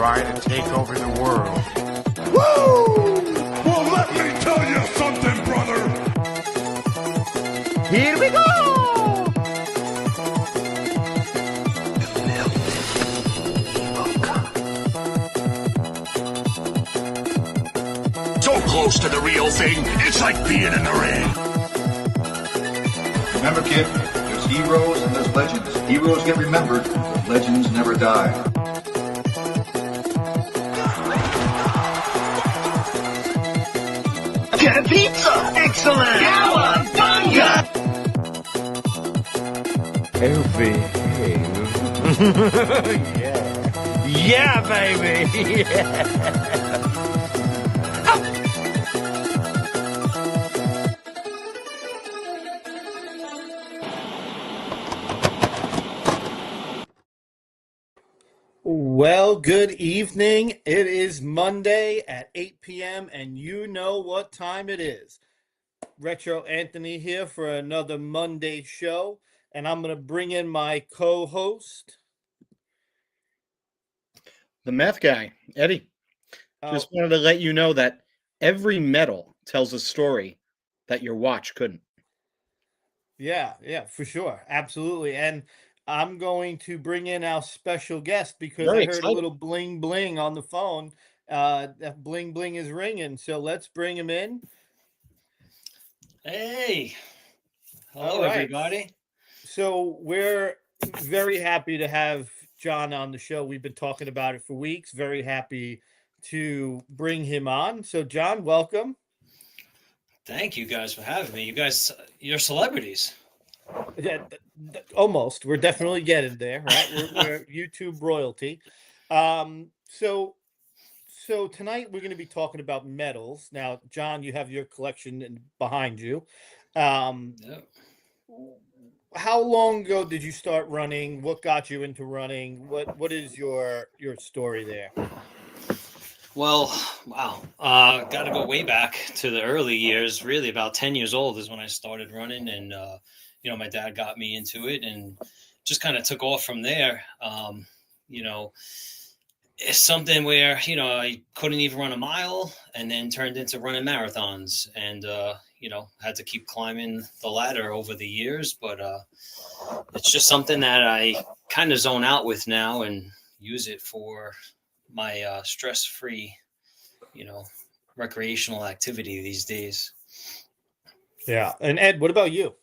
trying to take over the world. Woo! Well, let me tell you something, brother. Here we go! So close to the real thing, it's like being in the ring. Remember, kid, there's heroes and there's legends. Heroes get remembered, but legends never die. Get a pizza! Excellent! Cowabunga! Oh, baby. Yeah, baby. Yeah. Well, good evening. It is Monday at 8 p.m. and you know what time it is. Retro Anthony here for another Monday show, and I'm going to bring in my co-host. The meth guy, Eddie. Just wanted to let you know that every medal tells a story that your watch couldn't. Yeah, for sure. Absolutely. And I'm going to bring in our special guest because Very I heard excited. a little bling bling on the phone. That bling bling is ringing. So let's bring him in. Hey, hello All right. everybody. So we're very happy to have Jon on the show. We've been talking about it for weeks. Very happy to bring him on. So Jon, welcome. Thank you guys for having me. You guys, you're celebrities. Yeah, almost. We're definitely getting there, right? We're YouTube royalty. So tonight we're going to be talking about medals. Now, Jon, you have your collection behind you. Yep. How long ago did you start running? What got you into running? What is your story there? Well, wow. Got to go way back to the early years. Really, about 10 years old is when I started running, and my dad got me into it, and just kind of took off from there. It's something where I couldn't even run a mile, and then turned into running marathons, and had to keep climbing the ladder over the years. But it's just something that I kind of zone out with now and use it for my stress-free, recreational activity these days. Yeah. And Ed, what about you?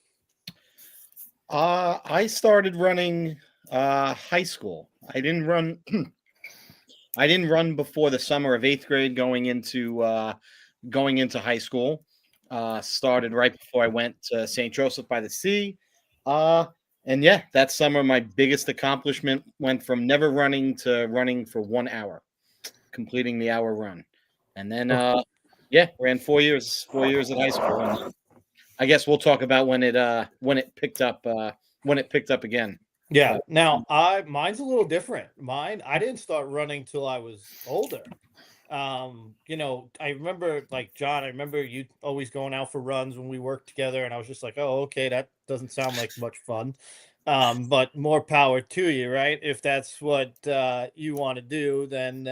I started running high school. I didn't run. I didn't run before the summer of 8th grade, going into high school. Started right before I went to St. Joseph by the Sea. And yeah, that summer my biggest accomplishment went from never running to running for 1 hour, completing the hour run. And then ran 4 years at high school. And I guess we'll talk about when it picked up again. Yeah. Now, mine's a little different. I didn't start running till I was older. I remember, like, Jon, I remember you always going out for runs when we worked together, and I was just like, oh, okay, that doesn't sound like much fun. But more power to you, right? If that's what you want to do, then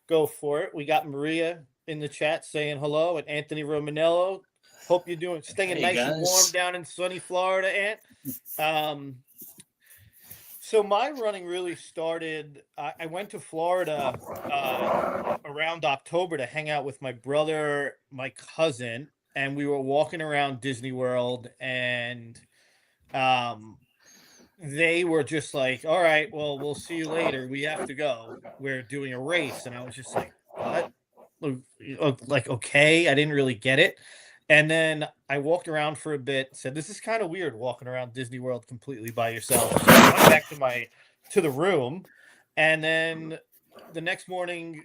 go for it. We got Maria in the chat saying hello, and Anthony Romanello. Hope you're staying Hey, nice guys. and warm down in sunny Florida, Ant. So my running really started. I went to Florida around October to hang out with my brother, my cousin, and we were walking around Disney World, and they were just like, all right, well, we'll see you later. We have to go. We're doing a race. And I was just like, what? Like, okay. I didn't really get it. And then I walked around for a bit, said, this is kind of weird walking around Disney World completely by yourself. So I went back to the room. And then the next morning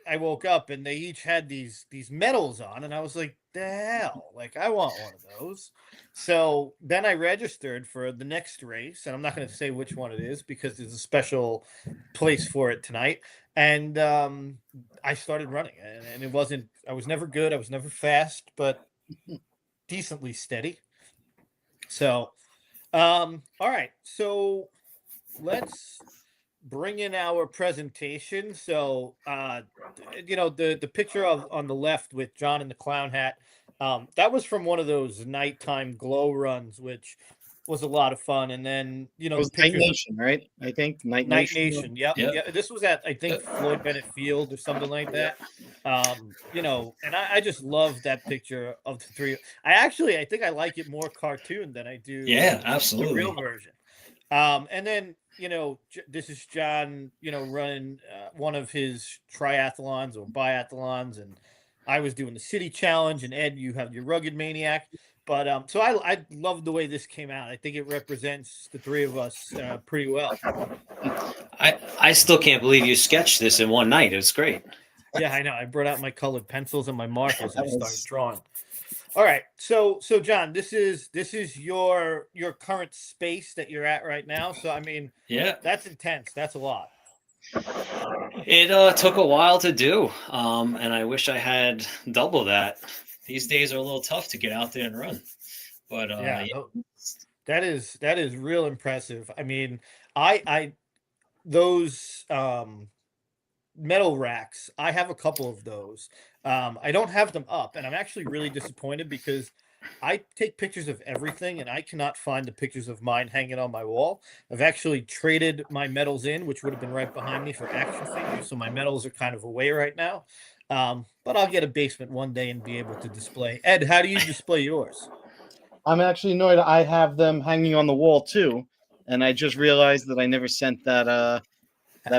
I woke up and they each had these medals on. And I was like, the hell? Like, I want one of those. So then I registered for the next race. And I'm not going to say which one it is because there's a special place for it tonight. And I started running, and I was never good. I was never fast, but decently steady. So, all right. So let's bring in our presentation. So, the picture on the left with John in the clown hat, that was from one of those nighttime glow runs, which was a lot of fun. And then, It the was Night pictures of Nation, right? I think Night Night Nation. Nation. Yep. Yep. Yeah. This was at, I think, Floyd Bennett Field or something like that. And I just love that picture of the three. I think I like it more cartoon than I do Yeah, the absolutely. real version. And then, this is John, running one of his triathlons or biathlons, and I was doing the city challenge, and Ed, you have your rugged maniac. But so I love the way this came out. I think it represents the three of us pretty well. I still can't believe you sketched this in one night. It was great. Yeah, I know. I brought out my colored pencils and my markers and I That started was- drawing. All right, so John, this is your current space that you're at right now. So I mean, Yeah. that's intense. That's a lot. It took a while to do, and I wish I had double that. These days are a little tough to get out there and run, but Yeah, that is real impressive. I mean, I those metal racks, I have a couple of those. I don't have them up, and I'm actually really disappointed because I take pictures of everything and I cannot find the pictures of mine hanging on my wall. I've actually traded my medals in, which would have been right behind me, for action figures, so my medals are kind of away right now. But I'll get a basement one day and be able to display. Ed, how do you display yours? I'm actually annoyed. I have them hanging on the wall too, and I just realized that I never sent that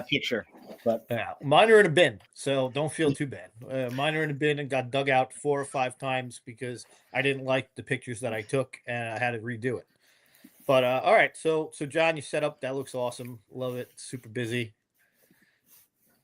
picture. But Yeah, mine are in a bin, so don't feel too bad. Mine are in a bin and got dug out 4 or 5 times because I didn't like the pictures that I took and I had to redo it. But all right, so John, you set up. That looks awesome. Love it. Super busy.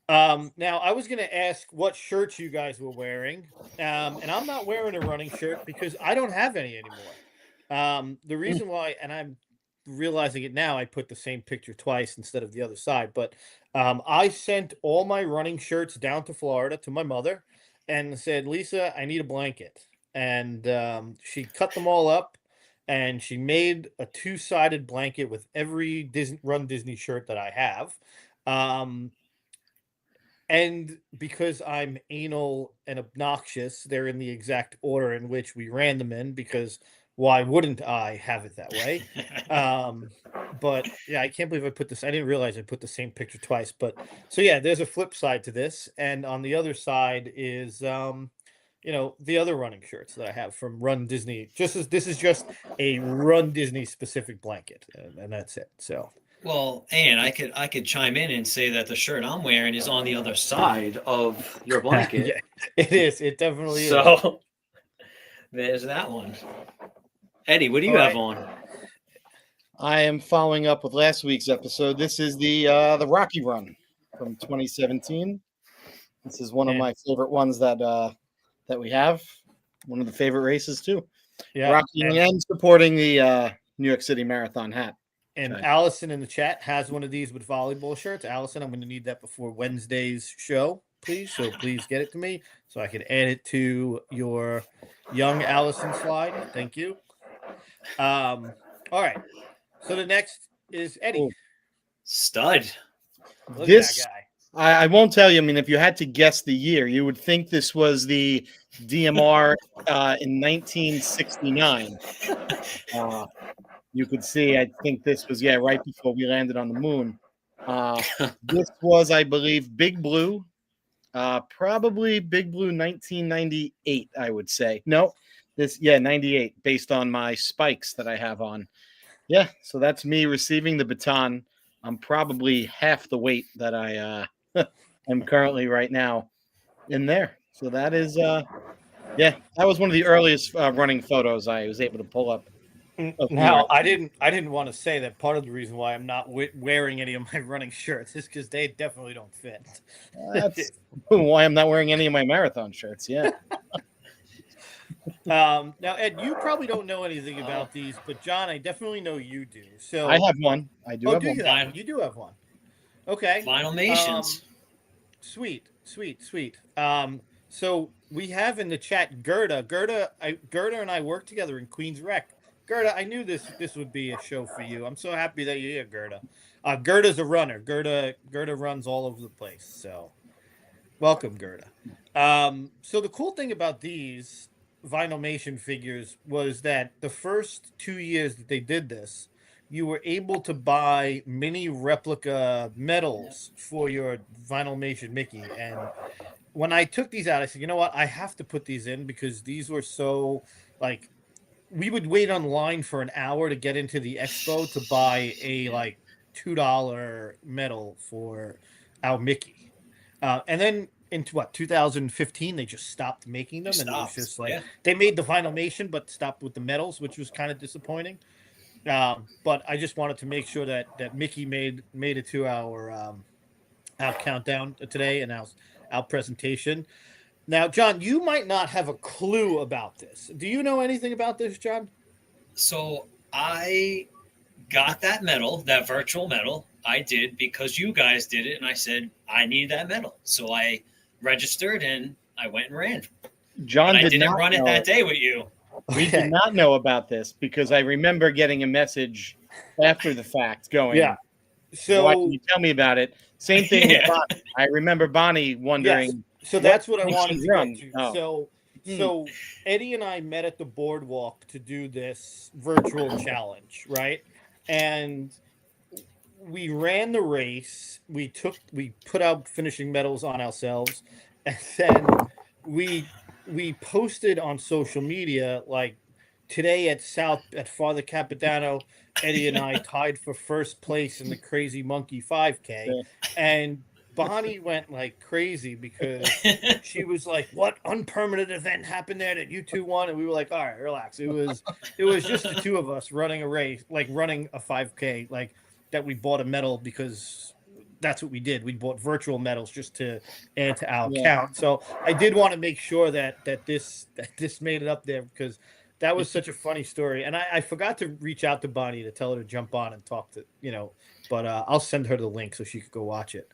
Now I was gonna ask what shirts you guys were wearing, and I'm not wearing a running shirt because I don't have any anymore. The reason why, and I'm realizing it now, I put the same picture twice instead of the other side, but I sent all my running shirts down to Florida to my mother and said, Lisa, I need a blanket. And she cut them all up and she made a 2-sided blanket with every Run Disney shirt that I have. And because I'm anal and obnoxious, they're in the exact order in which we ran them in, because why wouldn't I have it that way? But yeah, I can't believe I put this. I didn't realize I put the same picture twice. But so yeah, there's a flip side to this. And on the other side is, the other running shirts that I have from Run Disney. This is just a Run Disney specific blanket, and that's it. So. Well, and I could chime in and say that the shirt I'm wearing is on the other side of your blanket. Yeah, it is. It definitely is. So there's that one. Eddie, what do you have on? I am following up with last week's episode. This is the Rocky Run from 2017. This is one of my favorite ones that we have. One of the favorite races too. Yeah, Rocky and supporting the New York City Marathon hat. And Okay. Allison in the chat has one of these with volleyball shirts. Allison, I'm going to need that before Wednesday's show, please. So please get it to me so I can add it to your young Allison slide. Thank you. All right. So the next is Eddie. Cool. Stud. Look This- at that guy. I won't tell you. I mean, if you had to guess the year, you would think this was the DMR in 1969. You could see, I think this was, right before we landed on the moon. This was, I believe, Big Blue. Probably Big Blue 1998, I would say. No, 98, based on my spikes that I have on. Yeah, so that's me receiving the baton. I'm probably half the weight that I am currently right now in there. So that is, that was one of the earliest running photos I was able to pull up. Now, I didn't want to say that part of the reason why I'm not wearing any of my running shirts is because they definitely don't fit. That's why I'm not wearing any of my marathon shirts. Yeah. Now, Ed, you probably don't know anything about these, but John, I definitely know you do. So I have one. I do have do one. you? You do have one. Okay. Final nations. Sweet. So we have in the chat Gerda. Gerda and I worked together in Queens Rec. Gerda, I knew this would be a show for you. I'm so happy that you're here, Gerda. Gerda's a runner. Gerda runs all over the place. So welcome, Gerda. So the cool thing about these Vinylmation figures was that the first 2 years that they did this, you were able to buy mini replica medals for your Vinylmation Mickey. And when I took these out, I said, you know what? I have to put these in because these were so like we would wait online for an hour to get into the expo to buy a like $2 medal for our Mickey. And then into 2015 they just stopped making them, and it was just like they made the Vinylmation but stopped with the medals, which was kind of disappointing. But I just wanted to make sure that Mickey made it to our countdown today and our presentation. Now, John, you might not have a clue about this. Do you know anything about this, John? So I got that medal, that virtual medal. I did because you guys did it, and I said I need that medal. So I registered and I went and ran. John I didn't not run know. it that day with you. We did not know about this because I remember getting a message after the fact going, Yeah. So why didn't you tell me about it? Same thing with Bonnie. I remember Bonnie wondering. Yes. So that's what I wanted to run. get to. So Eddie and I met at the boardwalk to do this virtual challenge, right? And we ran the race. We put out finishing medals on ourselves, and then we posted on social media like today at Father Capodanno, Eddie and I tied for first place in the Crazy Monkey 5K, and Bonnie went like crazy because she was like, "What unpermitted event happened there that you two won?" And we were like, "All right, relax." It was just the two of us running a race, like running a 5K, like that. We bought a medal because that's what we did. We bought virtual medals just to add to our count. So I did want to make sure that this made it up there because that was such a funny story. And I forgot to reach out to Bonnie to tell her to jump on and talk to but I'll send her the link so she could go watch it.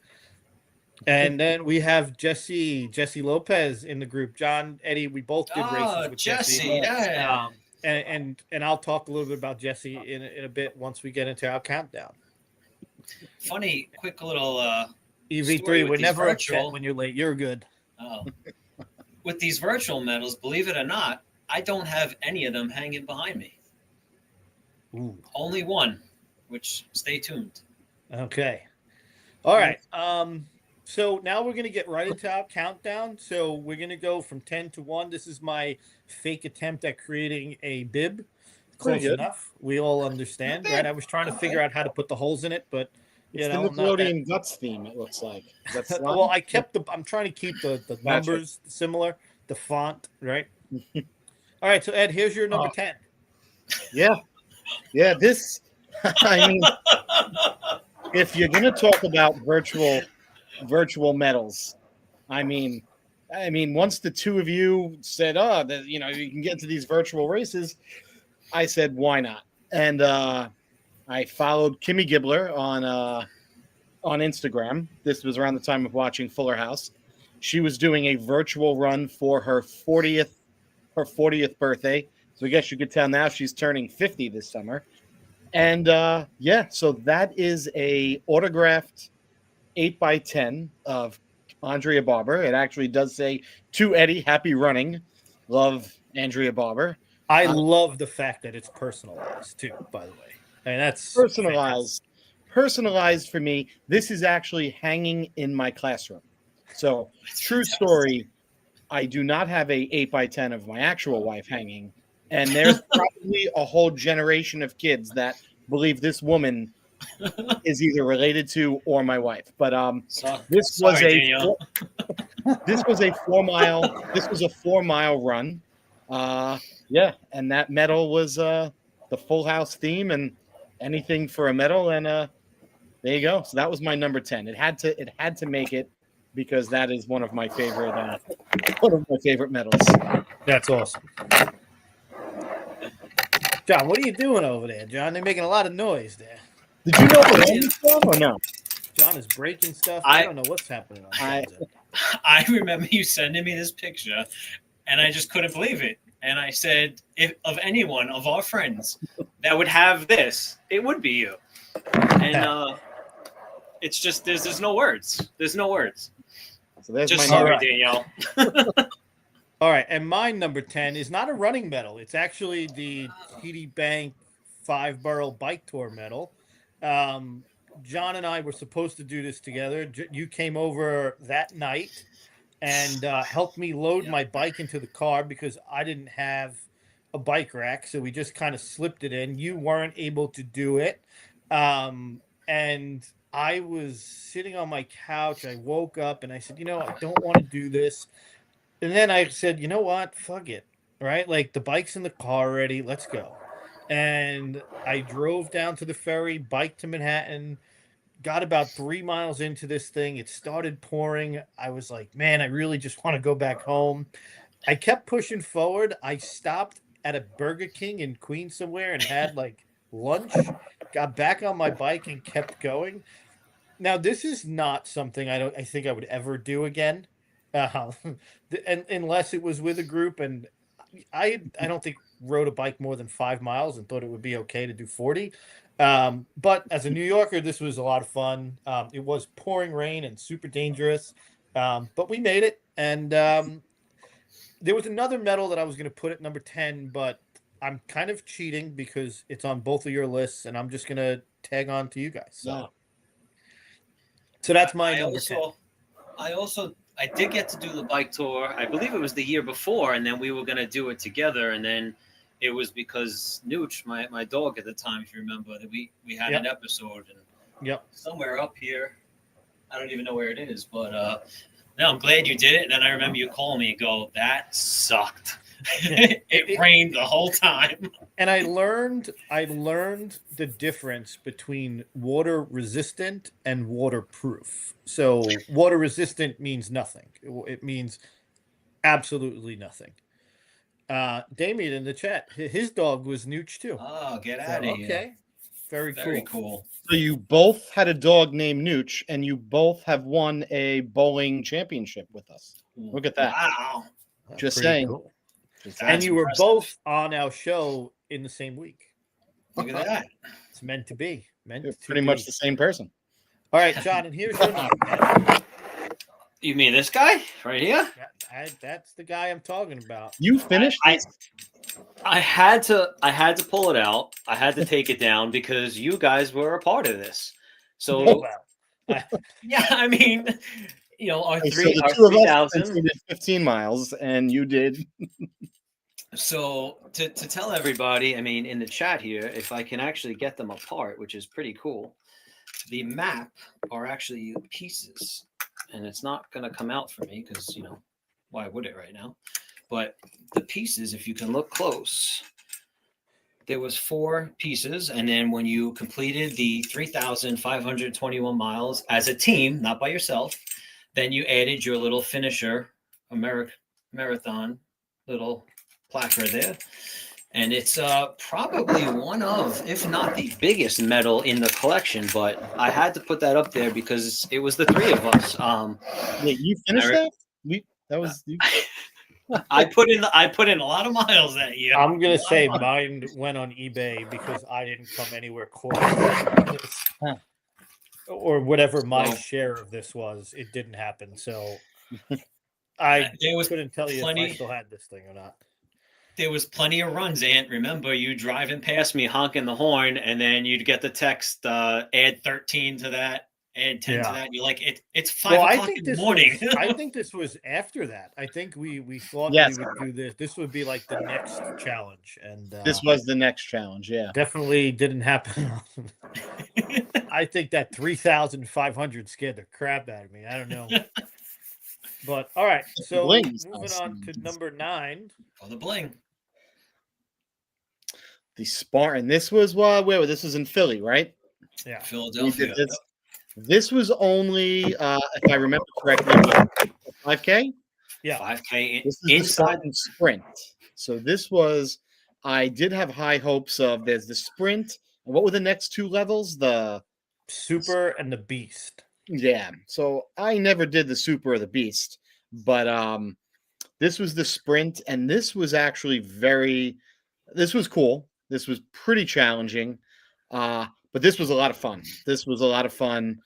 And then we have Jesse Lopez in the group. John, Eddie, we both did races with Jesse. Yeah. And I'll talk a little bit about Jesse in a bit once we get into our countdown. Funny, quick little EV3, we're never upset when you're late. You're good. Oh. With these virtual medals, believe it or not, I don't have any of them hanging behind me. Ooh. Only one, which stay tuned. Okay. All right. So now we're going to get right into our countdown. So we're going to go from 10 to 1. This is my fake attempt at creating a bib. Close enough. We all understand, right? I was trying to figure out how to put the holes in it, but it's the Nickelodeon Guts theme, it looks like. Well, I'm trying to keep the numbers similar, the font, right? All right, so Ed, here's your number 10. Yeah, this, I mean, if you're going to talk about virtual medals, I mean, once the two of you said, you can get into these virtual races, I said, why not? And I followed Kimmy Gibbler on Instagram. This was around the time of watching Fuller House. She was doing a virtual run for her 40th birthday. So I guess you could tell now she's turning 50 this summer. And so that is a autographed 8x10 of Andrea Barber. It actually does say, "To Eddie, happy running. Love, Andrea Barber." I love the fact that it's personalized too, by the way. I mean, that's personalized. Fantastic. Personalized for me. This is actually hanging in my classroom. So, true story, I do not have a 8x10 of my actual wife hanging. And there's probably a whole generation of kids that believe this woman is either related to or my wife. But this was a 4 mile run. And that medal was the Full House theme and anything for a medal, and there you go. So that was my number 10. It had to make it because that is one of my favorite medals. That's awesome. John, what are you doing over there, John? They're making a lot of noise there. Did you know the stuff or no? John is breaking stuff. I don't know what's happening on I remember you sending me this picture, and I just couldn't believe it. And I said, if of anyone of our friends that would have this, it would be you. And It's just there's no words. There's no words. So there's Just my sorry, number. Danielle. All right, and my number 10 is not a running medal. It's actually the TD Bank 5-borough bike tour medal. John and I were supposed to do this together. You came over that night and helped me load my bike into the car because I didn't have a bike rack, so we just kind of slipped it in. You weren't able to do it. And I was sitting on my couch. I woke up and I said, I don't want to do this. And then I said, you know what? Fuck it. Right? Like the bike's in the car already. Let's go. And I drove down to the ferry, biked to Manhattan, got about 3 miles into this thing. It started pouring. I was like, man, I really just want to go back home. I kept pushing forward. I stopped at a Burger King in Queens somewhere and had like lunch, got back on my bike and kept going. Now, this is not something I think I would ever do again. And unless it was with a group, and I don't think rode a bike more than 5 miles and thought it would be okay to do 40. But as a New Yorker, this was a lot of fun. It was pouring rain and super dangerous, but we made it. And there was another medal that I was going to put at number 10, but I'm kind of cheating because it's on both of your lists, and I'm just going to tag on to you guys. So that's my number 10. I did get to do the bike tour. I believe it was the year before, and then we were going to do it together. And then it was because Nooch, my dog at the time, if you remember, that we had an episode. And somewhere up here, I don't even know where it is, but no, I'm glad you did it. And then I remember you calling me and go, that sucked. It rained the whole time. And I learned the difference between water resistant and waterproof. So water resistant means nothing. It means absolutely nothing. Damien in the chat, his dog was Nooch too. Oh, get out of here. Okay. Very cool. So you both had a dog named Nooch, and you both have won a bowling championship with us. Look at that. Wow. That's Just pretty saying. cool. Just And you were impressive. both on our show in the same week. Look at that. It's meant to be. You're pretty much the same person. All right, John, and here's your number. You mean this guy right here? That's the guy I'm talking about. You finished? I had to pull it out. I had to take it down because you guys were a part of this. So yeah, I mean, our So three, the our two of us 3,000. did 15 miles, and you did. So to tell everybody, I mean, in the chat here, if I can actually get them apart, which is pretty cool, the map are actually pieces, and it's not going to come out for me because, why would it right now? But the pieces, if you can look close, there was 4 pieces. And then when you completed the 3,521 miles as a team, not by yourself, then you added your little finisher, marathon little placard there. And it's probably one of, if not the biggest medal in the collection. But I had to put that up there because it was the 3 of us. Wait, you finished that? That was you. I put in a lot of miles that year. I'm gonna say mine went on eBay because I didn't come anywhere close to this. Or whatever my share of this was. It didn't happen. So I couldn't tell you if I still had this thing or not. There was plenty of runs, Ant. Remember you driving past me, honking the horn, and then you'd get the text, add 13 to that, add 10 to that. You're like, it's 5 o'clock in the morning. I think this was after that. I think we thought we would do this. This would be like the next challenge. And this was the next challenge, yeah. Definitely didn't happen. I think that 3,500 scared the crap out of me. I don't know. But all right, so moving on to number 9. Oh, the Bling. The Spartan. This was this was in Philly, right? Yeah, Philadelphia. This was only, if I remember correctly, 5K. Yeah, 5K. This is the Spartan Sprint. So this was. I did have high hopes of. There's the Sprint. And what were the next 2 levels? The Super and the Beast. Yeah. So I never did the Super or the Beast, but this was the Sprint, and this was actually this was cool. This was pretty challenging, but this was a lot of fun. This was a lot of fun.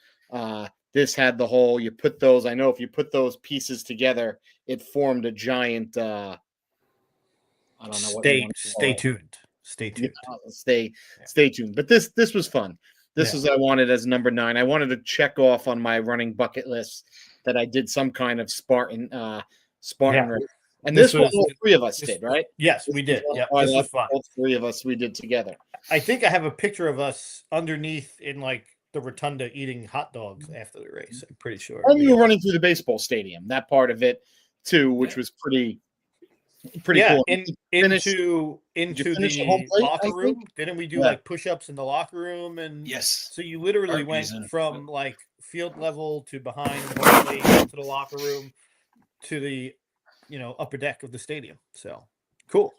This had the whole, you put those, I know if you put those pieces together, it formed a giant, I don't know what you want to call Stay it. tuned. Stay tuned. Stay tuned. But this was fun. This Yeah. is I wanted as number 9. I wanted to check off on my running bucket list that I did some kind of Spartan Yeah. race. And This this one was- all 3 of us this- did, right? Yes, we did. Yeah, this was fun. All 3 of us we did together. I think I have a picture of us underneath in like the rotunda eating hot dogs after the race. I'm pretty sure. And you were running through the baseball stadium, that part of it too, which was pretty cool. into finish the home the plate, I locker think? room. Didn't we do Yeah. like push-ups in the locker room? And Yes. so you literally Burpees went and- from like field level to behind home plate to the locker room to the upper deck of the stadium. So cool.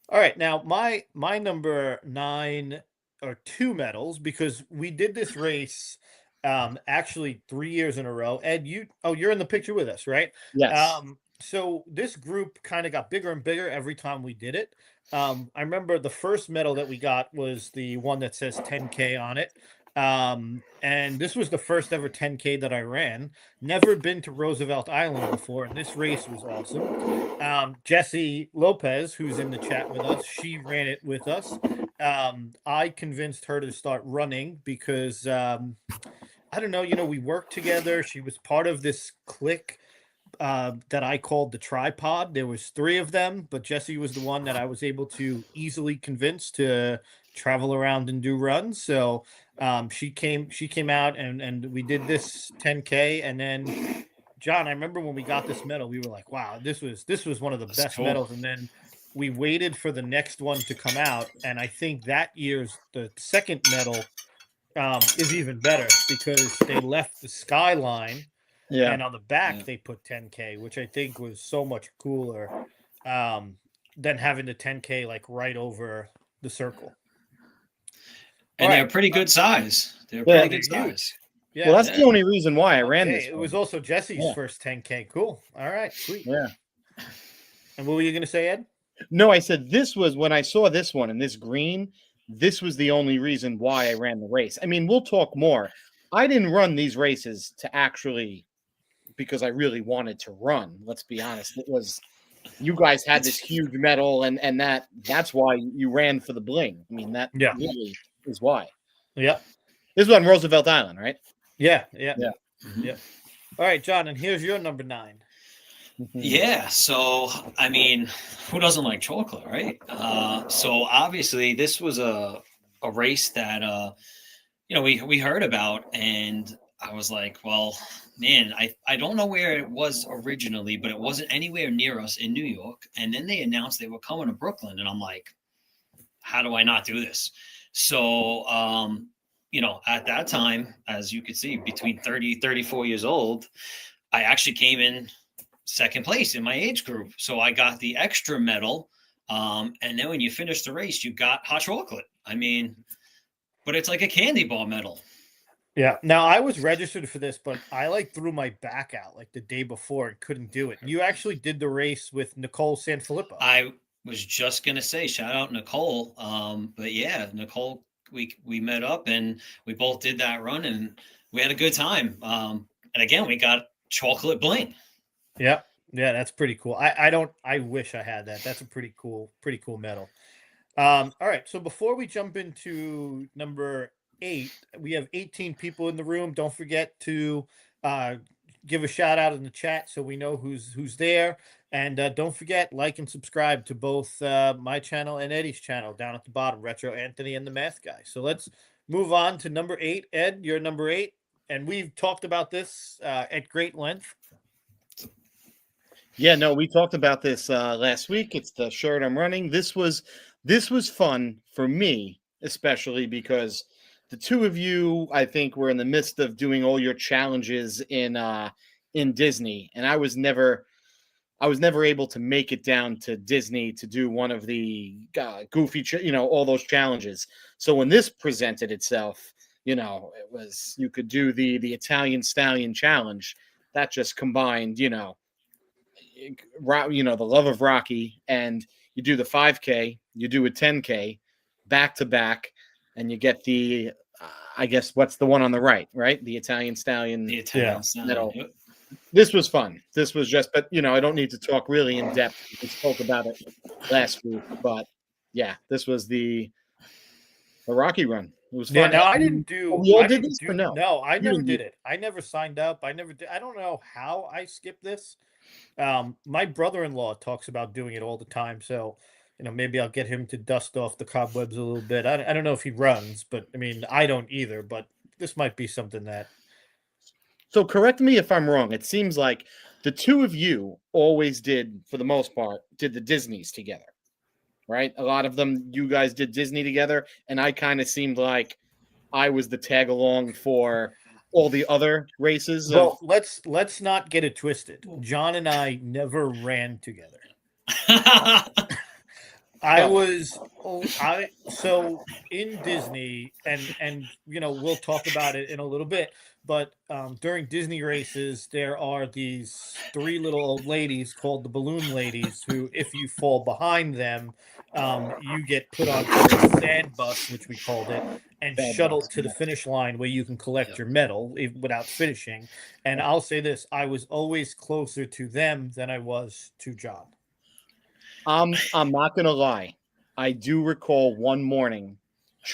All right, now my number 9 are 2 medals because we did this race actually 3 years in a row. Ed, you're in the picture with us, right? Yes. So this group kind of got bigger and bigger every time we did it. I remember the first medal that we got was the one that says 10K on it. And this was the first ever 10K that I ran. Never been to Roosevelt Island before, and this race was awesome. Jessie Lopez, who's in the chat with us, she ran it with us. I convinced her to start running because I don't know, we worked together. She was part of this clique that I called the tripod. There was 3 of them, but Jessie was the one that I was able to easily convince to travel around and do runs. So she came out and we did this 10K. And then John, I remember when we got this medal, we were like, wow, this was one of the best cool. medals. And then we waited for the next one to come out. And I think that year's the second medal is even better because they left the skyline. Yeah. And on the back, they put 10K, which I think was so much cooler than having the 10K like right over the circle. And All they're right. pretty good size. They're Yeah, pretty good they're huge. size. Yeah. Well, that's the only reason why I ran Okay, this. it was one. also Jessie's Yeah. first 10K. Cool. All right. Sweet. Yeah. And what were you going to say, Ed? No, I said this was when I saw this one and this green. This was the only reason why I ran the race. I mean, we'll talk more. I didn't run these races to actually because I really wanted to run. Let's be honest. It was you guys had this huge medal, and that's why you ran for the bling. I mean, that really is why. Yeah. This was on Roosevelt Island, right? Yeah. Mm-hmm. Yeah. All right, John, and here's your number 9. Yeah. So, I mean, who doesn't like chocolate, right? So obviously this was a race that, we heard about, and I was like, well, man, I don't know where it was originally, but it wasn't anywhere near us in New York. And then they announced they were coming to Brooklyn, and I'm like, how do I not do this? So, at that time, as you could see, between 30, 34 years old, I actually came in second place in my age group. So I got the extra medal. And then when you finish the race, you got hot chocolate. I mean, but it's like a candy bar medal. Yeah. Now I was registered for this, but I threw my back out like the day before and couldn't do it. You actually did the race with Nicole Sanfilippo. I was just gonna say, shout out Nicole. But yeah, Nicole, we met up and we both did that run and we had a good time. And again, we got chocolate bling. Yeah. Yeah, that's pretty cool. I wish I had that. That's a pretty cool medal. All right. So before we jump into number 8, we have 18 people in the room. Don't forget to give a shout out in the chat so we know who's there. And don't forget, like and subscribe to both my channel and Eddie's channel down at the bottom, Retro Anthony and the Math Guy. So let's move on to number 8. Ed, you're number 8. And we've talked about this at great length. Yeah, no, we talked about this last week. It's the shirt I'm running. This was fun for me, especially because the two of you, I think, were in the midst of doing all your challenges in Disney, and I was never able to make it down to Disney to do one of the goofy, all those challenges. So when this presented itself, it was you could do the Italian Stallion challenge that just combined, the love of Rocky, and you do the 5K, you do a 10K back to back, and you get the I guess what's the one on the right? Right, the Italian Stallion. The Italian Yeah. sound. Metal. Yep. This was fun. This was just, but I don't need to talk really in depth. We spoke about it last week, but yeah, this was the Rocky Run. It was Yeah, fun. no, I didn't do. We all I did didn't this do. or no? No, I You never didn't did do it. I never signed up. I never did. I don't know how I skipped this. My brother-in-law talks about doing it all the time, so maybe I'll get him to dust off the cobwebs a little bit. I don't know if he runs, but I mean, I don't either. But this might be something that. So correct me if I'm wrong. It seems like the two of you always did, for the most part, did the Disneys together, right? A lot of them, you guys did Disney together, and I kind of seemed like I was the tag along for all the other races. Well, let's not get it twisted. John and I never ran together. So in Disney, and we'll talk about it in a little bit, but during Disney races there are these three little old ladies called the balloon ladies who, if you fall behind them, you get put onto a sand bus, which we called it, and shuttled to the finish line where you can collect your medal without finishing. And I'll say this, I was always closer to them than I was to John. I'm not gonna lie. I do recall one morning,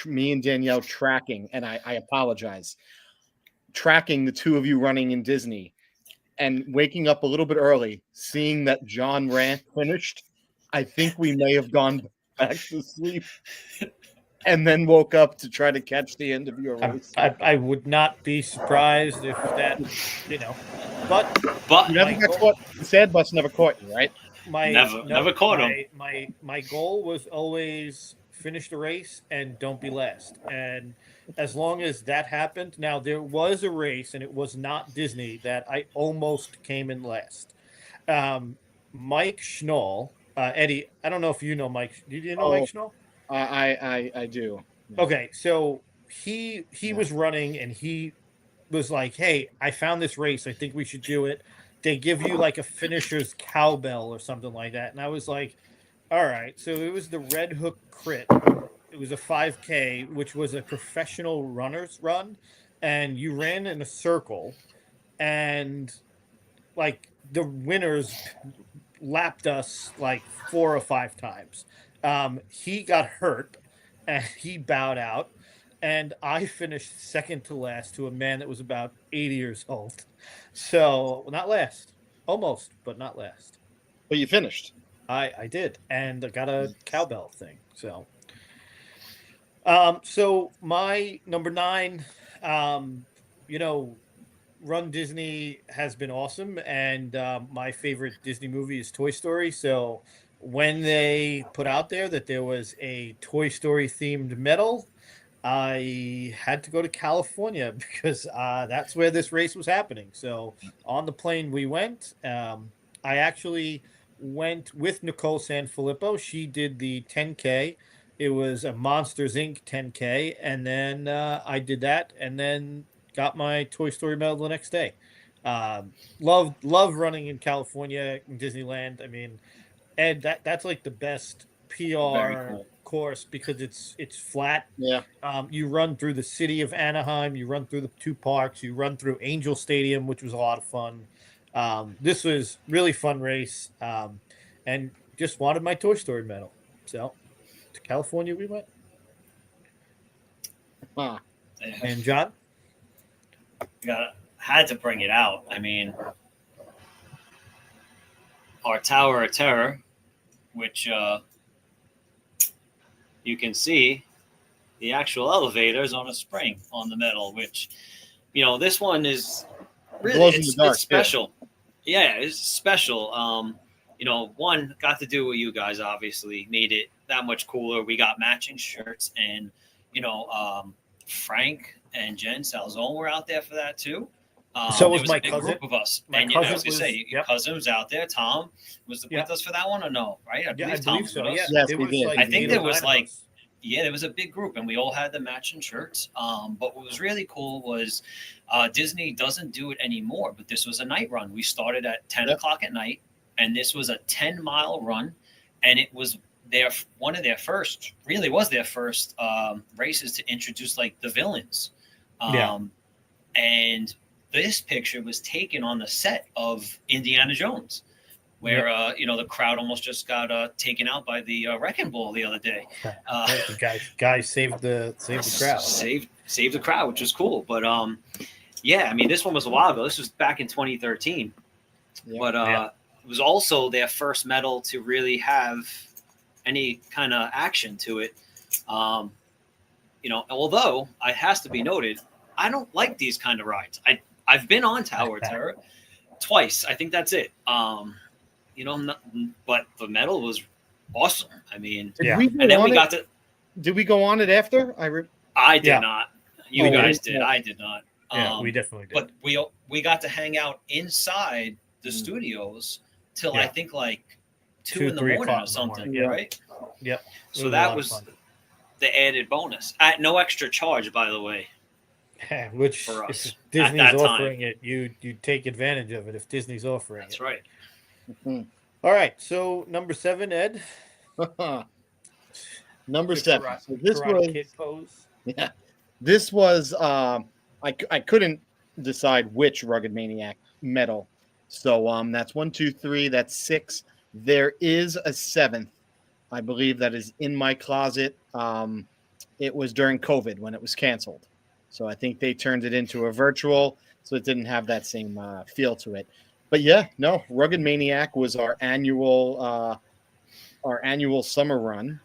me and Danielle tracking, and I apologize, tracking the two of you running in Disney, and waking up a little bit early, seeing that John finished. I think we may have gone back to sleep, and then woke up to try to catch the end of your race. I would not be surprised if that, but You never got caught. The sad bus never caught you, right? Never caught him. My goal was always finish the race and don't be last. And as long as that happened, now there was a race, and it was not Disney, that I almost came in last. Mike Schnall, Eddie, I don't know if you know Mike. Do you know Mike Schnall? I do. Okay, so he was running, and he was like, "Hey, I found this race. I think we should do it. They give you like a finisher's cowbell or something like that." And I was like, "All right." So it was the Red Hook Crit. It was a 5K, which was a professional runner's run, and you ran in a circle, and like the winners lapped us like 4 or 5 times. He got hurt, and he bowed out. And I finished second to last to a man that was about 80 years old. So not last, almost, but not last. But you finished. I did, and I got a cowbell thing. So, so my number 9, Run Disney has been awesome, and my favorite Disney movie is Toy Story. So when they put out there that there was a Toy Story themed medal, I had to go to California because that's where this race was happening. So on the plane we went. I actually went with Nicole Sanfilippo. She did the 10K. It was a Monsters Inc. 10K, and then I did that, and then got my Toy Story medal the next day. Love running in California, in Disneyland. I mean, Ed, that's like the best PR course because it's flat. Yeah. You run through the city of Anaheim, you run through the 2 parks, you run through Angel Stadium, which was a lot of fun. This was really fun race, and just wanted my Toy Story medal. So to California we went. And John? Had to bring it out. I mean, our Tower of Terror, which you can see the actual elevators on a spring on the metal, which, this one is really, it's special. Yeah, it's special. One, got to do with you guys, obviously, made it that much cooler. We got matching shirts, and, Frank and Jen Salzone were out there for that too. So was my a big cousin. Group of us. My and cousin I was going to say, your yep. cousin was out there. Tom was with us for that one, or no? Right? I believe Tom was so. with us. Yeah, Yes, we did. like I think there was like, us. yeah, there was a big group, and we all had the matching shirts. But what was really cool was Disney doesn't do it anymore, but this was a night run. We started at 10 o'clock at night, and this was a 10-mile run, and it was one of their first races to introduce like the villains. Yeah. And this picture was taken on the set of Indiana Jones, where the crowd almost just got taken out by the wrecking ball the other day. The guy saved the crowd. Saved the crowd, which was cool. But yeah, I mean, this one was a while ago. This was back in 2013. Yeah. But it was also their first medal to really have any kind of action to it. Although it has to be noted, I don't like these kind of rides. I've been on Tower of Terror twice. I think that's it. But the medal was awesome. I mean, Did we go on it after? I did not. You guys did. Yeah. I did not. Yeah, we definitely did. But we got to hang out inside the studios till I think like 2 in the morning or something, right? Yep. So that was the added bonus at no extra charge, by the way. Which, for us, if Disney's offering it, you take advantage of it. If Disney's offering That's it, right. All right. So number 7, Ed. Number The 7. Karate- So this Karate was Kid pose. Yeah, this was I couldn't decide which Rugged Maniac medal. So that's 1, 2, 3. That's 6. There is a 7th, I believe, that is in my closet. It was during COVID when it was canceled, so I think they turned it into a virtual, so it didn't have that same feel to it. But yeah, no, Rugged Maniac was our annual summer run,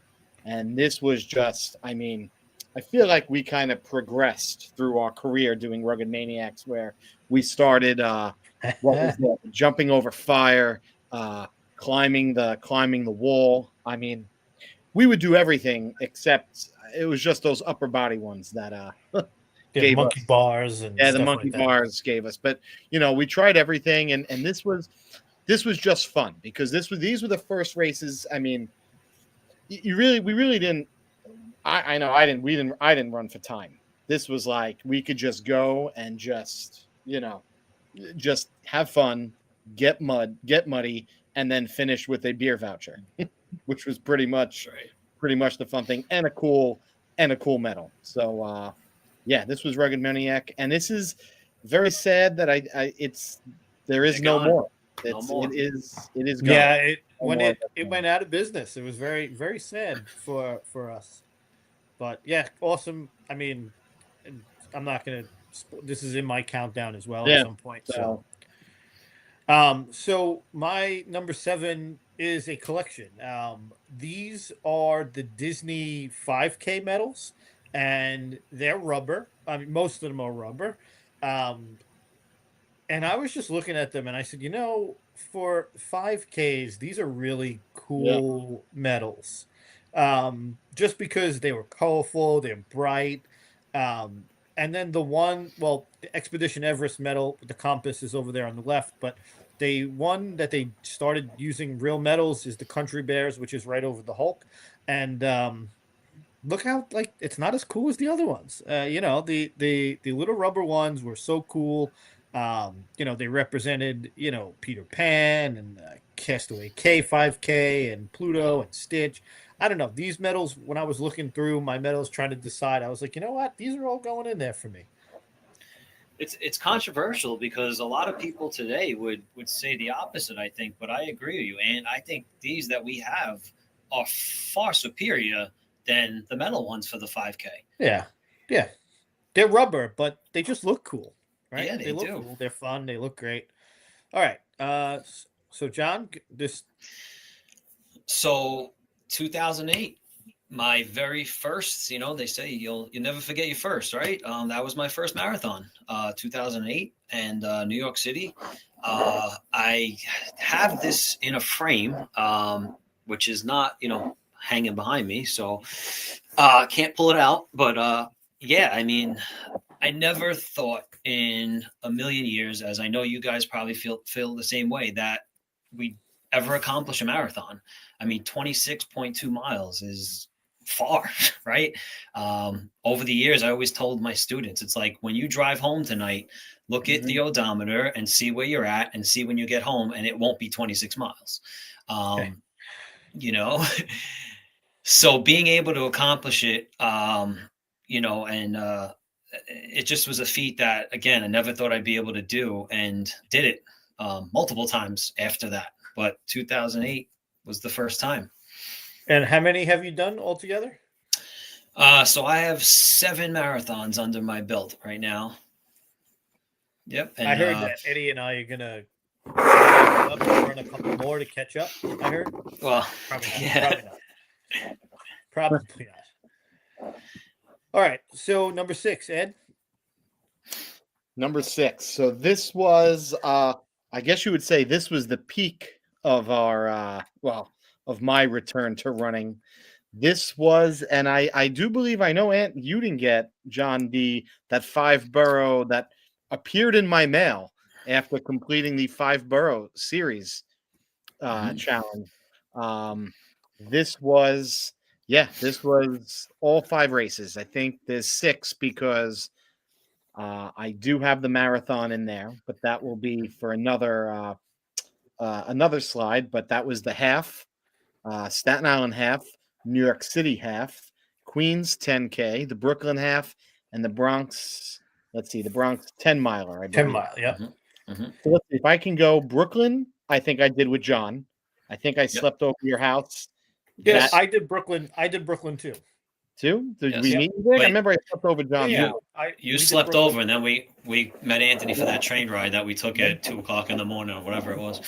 and this was just, I mean, I feel like we kind of progressed through our career doing Rugged Maniacs, where we started jumping over fire, climbing the wall. I mean, we would do everything except it was just those upper body ones that gave monkey us. bars and the stuff monkey like that. bars gave us. But we tried everything, and this was just fun because these were the first races. I mean, we really didn't. I know I didn't run for time. This was like we could just go and just have fun, get muddy, and then finish with a beer voucher, which was pretty much the fun thing, and a cool medal. So yeah, this was Rugged Maniac, and this is very sad that there is no more. It is gone. Yeah, it went out of business. It was very, very sad for us. But yeah, awesome. I mean, I'm not gonna. This is in my countdown as well at some point. So my number 7 is a collection. These are the Disney 5K medals, and they're rubber. I mean, most of them are rubber. And I was just looking at them, and I said, for 5Ks, these are really cool medals. Just because they were colorful, they're bright. And then the Expedition Everest medal, the compass is over there on the left, but the one that they started using real medals is the Country Bears, which is right over the Hulk. And look how it's not as cool as the other ones. The little rubber ones were so cool. They represented, Peter Pan and Castaway K 5K and Pluto and Stitch. I don't know. These medals, when I was looking through my medals trying to decide, I was like, you know what? These are all going in there for me. It's controversial because a lot of people today would say the opposite, I think, but I agree with you. And I think these that we have are far superior than the metal ones for the 5K. Yeah. Yeah. They're rubber, but they just look cool, right? Yeah, they look do. Cool. They're fun. They look great. All right. So John, So 2008, my very first, they say you'll never forget your first, right? That was my first marathon, 2008, and New York City. I have this in a frame, which is not, hanging behind me, so can't pull it out. But yeah, I mean, I never thought in a million years, as I know you guys probably feel the same way, that we'd ever accomplish a marathon. I mean, 26.2 miles is far, right? Over the years, I always told my students, it's like when you drive home tonight, look at the odometer and see where you're at and see when you get home, and it won't be 26 miles. Okay. So being able to accomplish it, and it just was a feat that, again, I never thought I'd be able to do, and did it multiple times after that. But 2008 was the first time. And how many have you done altogether? So I have 7 marathons under my belt right now. Yep. And, I heard that Eddie and I are gonna run a couple more to catch up. I heard. Well, Probably not. yeah. Probably not. Probably not. All right. So number 6, Ed. Number 6. So this was, I guess you would say, this was the peak of our, of my return to running. This was, and I do believe, I know, Ant, you didn't get, John, that 5 borough that appeared in my mail after completing the 5 borough series challenge. This was all 5 races. I think there's 6 because I do have the marathon in there, but that will be for another slide. But that was the half, Staten Island half, New York City half, Queens 10K, the Brooklyn half, and the Bronx. Let's see, the Bronx 10 miler. I believe. 10 mile. Yeah. So let's see, if I can go Brooklyn, I think I did with John. I think I slept over your house. Yes, I did Brooklyn. I did Brooklyn too. Did Yes. we meet? I remember I slept over John. Yeah. You slept over, and then we met Anthony for that train ride that we took at 2:00 in the morning or whatever it was.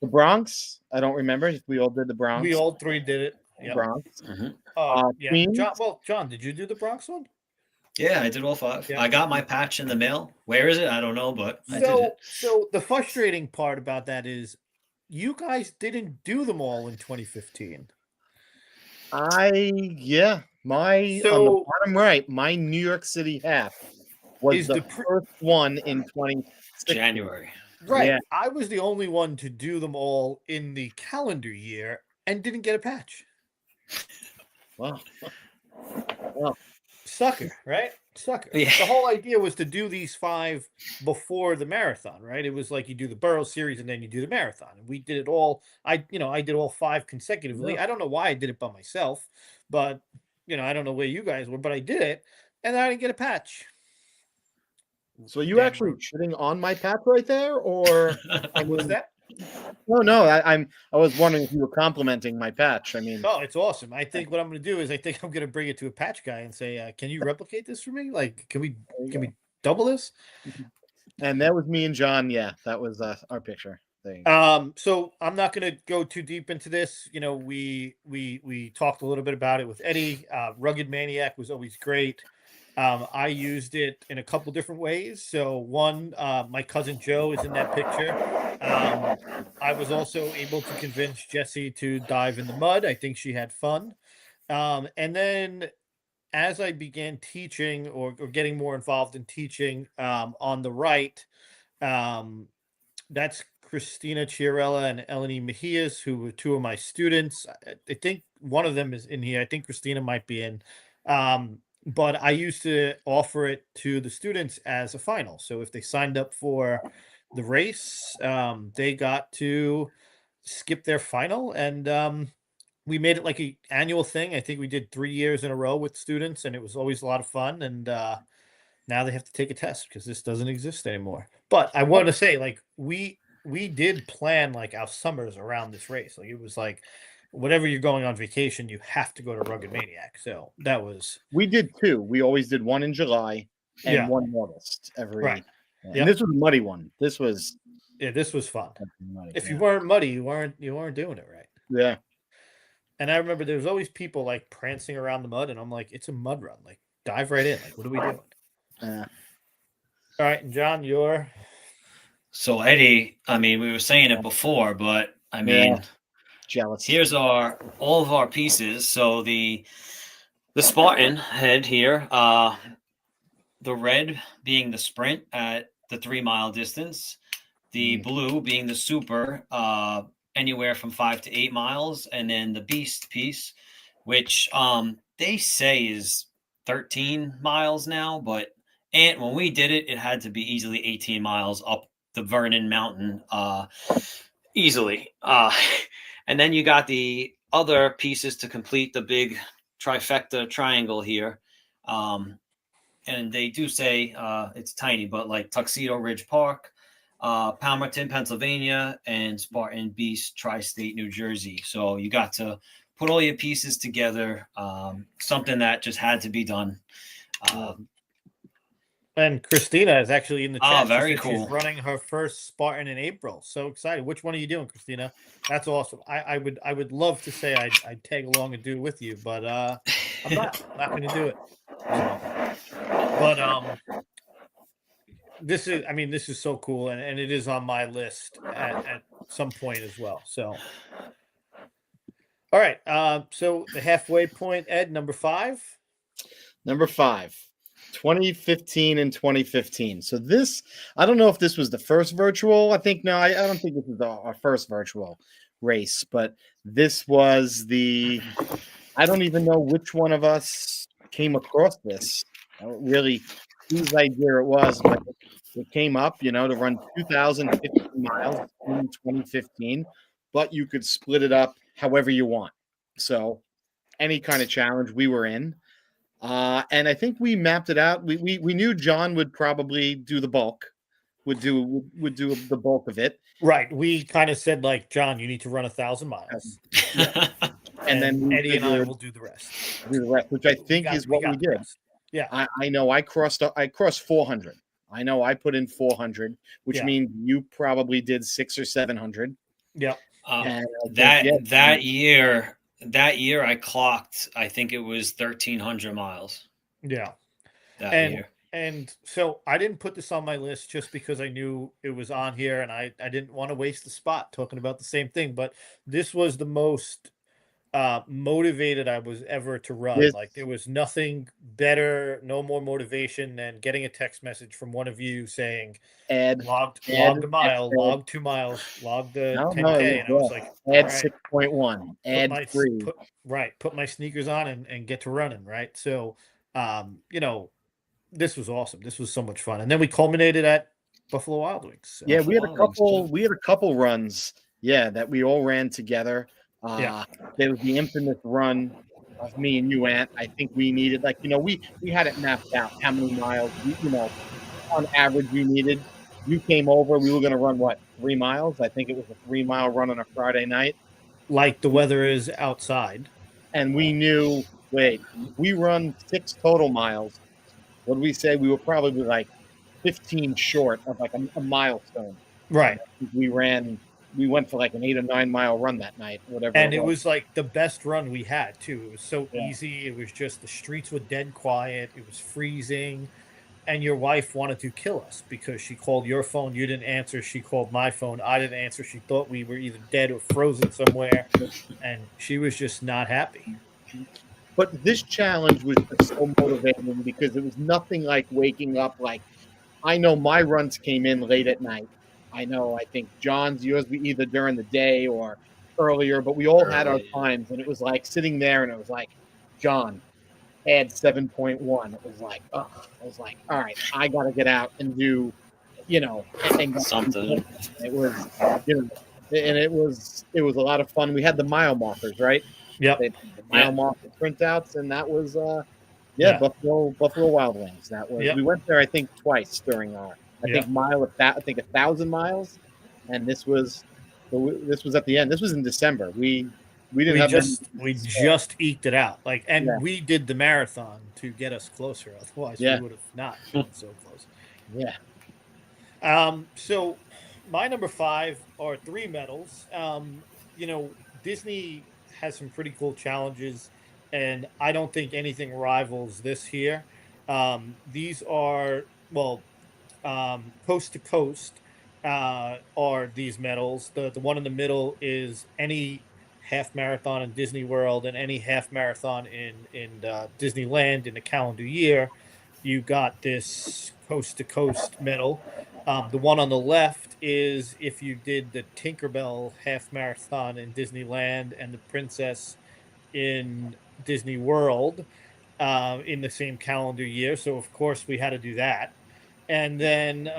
The Bronx. I don't remember if we all did the Bronx. We all 3 did it. Yep. Bronx. Yeah. Queens? John, did you do the Bronx one? Yeah, I did all 5. Yeah. I got my patch in the mail. Where is it? I don't know, but I did it. So the frustrating part about that is you guys didn't do them all in 2015. On the bottom right, my New York City half was the first one in 2016. January. Right. Yeah. I was the only one to do them all in the calendar year and didn't get a patch. Wow. Sucker, right? Sucker. Yeah. The whole idea was to do these 5 before the marathon, right? It was like you do the Borough series and then you do the marathon. And we did it all. I did all 5 consecutively. Yeah. I don't know why I did it by myself, but I don't know where you guys were, but I did it and I didn't get a patch. So you actually shitting on my patch right there, or Was that? No. I was wondering if you were complimenting my patch. I mean, Oh, it's awesome. I think what I'm going to do is I'm going to bring it to a patch guy and say, "Can you replicate this for me? Like, can we double this?" And that was me and John. Yeah, that was our picture thing. So I'm not going to go too deep into this. We talked a little bit about it with Eddie. Rugged Maniac was always great. I used it in a couple different ways. So one, my cousin Joe is in that picture. I was also able to convince Jessie to dive in the mud. I think she had fun. And then as I began teaching or getting more involved in teaching on the right, that's Christina Chiarella and Eleni Mejias, who were 2 of my students. I think one of them is in here. I think Christina might be in. But I used to offer it to the students as a final. So if they signed up for the race, they got to skip their final. And we made it like an annual thing. I think we did 3 years in a row with students, and it was always a lot of fun. And now they have to take a test because this doesn't exist anymore. But I want to say, like, we did plan like our summers around this race. Like, it was like, whatever you're going on vacation, you have to go to Rugged Maniac. So that was. We did 2. We always did one in July and one in August every. Right. Yeah. Yep. And this was a muddy one. This was. Yeah, this was fun. Muddy, If you weren't muddy, you weren't doing it right. Yeah. And I remember there was always people like prancing around the mud, and I'm like, it's a mud run. Like, dive right in. Like, what are we doing? Yeah. All right, and John, you're. So Eddie, I mean, we were saying it before, but I mean, Jealous. here's all of our pieces. So the Spartan head here, the red being the sprint at the 3 mile distance, the blue being the super, anywhere from 5 to 8 miles, and then the beast piece, which they say is 13 miles now, but when we did it, it had to be easily 18 miles up the Vernon Mountain, easily. And then you got the other pieces to complete the big trifecta triangle here. And and they do say it's tiny, but like Tuxedo Ridge Park, Palmerton, Pennsylvania, and Spartan Beast, Tri-State, New Jersey. So you got to put all your pieces together. Something that just had to be done. And Christina is actually in the chat. Very She said cool. She's running her first Spartan in April. So excited. Which one are you doing, Christina? That's awesome. I would love to say I'd tag along and do it with you, but I'm not going to do it. So, but this is so cool, and it is on my list at some point as well. So, all right. So the halfway point, Ed, number 5. Number 5. 2015 and 2015. So this, I don't know if this was the first virtual. I don't think this is our first virtual race, but this was I don't even know which one of us came across this. I don't really whose idea it was, but it came up, to run 2,050 miles in 2015, but you could split it up however you want. So any kind of challenge we were in. And I think we mapped it out. We knew John would probably do the bulk, would do the bulk of it. Right. We kind of said, like, John, you need to run 1,000 miles. Yeah. and then Eddie and I will do the rest. Which I think is what we did. Yeah. I know I crossed 400. I know I put in 400, which means you probably did 600 or 700. Yeah. That year I clocked, I think it was 1,300 miles. Yeah. That year. And so I didn't put this on my list just because I knew it was on here, and I didn't want to waste the spot talking about the same thing. But this was the most motivated I was ever to run. Like, there was nothing better, no more motivation than getting a text message from one of you saying, logged a mile, logged 2 miles, logged the 10K. And I was like, add 6.1, add 3. Put my sneakers on and get to running. Right. So, this was awesome. This was so much fun. And then we culminated at Buffalo Wild Wings. So. Yeah, we had a couple runs, that we all ran together. There was the infamous run of me and you, Ant. I think we needed, we had it mapped out how many miles, on average you needed. You came over, we were going to run 3 miles? I think it was a 3-mile run on a Friday night. Like the weather is outside. And we knew, we run 6 total miles. What did we say? We were probably 15 short of a milestone. Right. We went for an 8 or 9 mile run that night, whatever. And it was the best run we had too. It was so easy. It was just, the streets were dead quiet. It was freezing. And your wife wanted to kill us because she called your phone. You didn't answer. She called my phone. I didn't answer. She thought we were either dead or frozen somewhere. And she was just not happy. But this challenge was just so motivating because it was nothing like waking up. I know my runs came in late at night. I think John's, yours were either during the day or earlier, but we all had our times. And it was sitting there and it was John, add 7.1. It was all right, I got to get out and do, and something. It was, and it was a lot of fun. We had the mile markers, right? Yep. The mile marker printouts, and that was Buffalo Wild Wings. That was we went there I think twice during our I think 1,000 miles, and this was at the end. This was in December. We just eked it out. We did the marathon to get us closer. Otherwise, we would have not been so close. Yeah. So my number 5 are 3 medals. Disney has some pretty cool challenges, and I don't think anything rivals this here. These are, coast to coast are these medals. The one in the middle is any half marathon in Disney World and any half marathon in Disneyland in a calendar year. You got this coast to coast medal. The one on the left is if you did the Tinkerbell half marathon in Disneyland and the Princess in Disney World in the same calendar year. So, of course, we had to do that. And then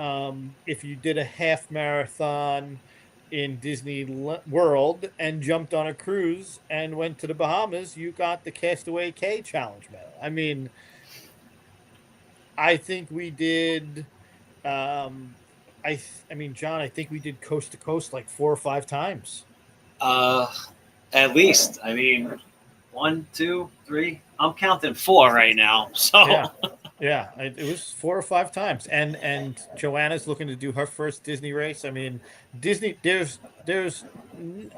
if you did a half marathon in Disney World and jumped on a cruise and went to the Bahamas, you got the Castaway Cay Challenge medal. I mean, I think we did. I mean, John, I think we did coast to coast like 4 or 5 times. At least. I mean, 1, 2, 3. I'm counting 4 right now. So Yeah, it was 4 or 5 times, and Joanna's looking to do her first Disney race. I mean, Disney. There's.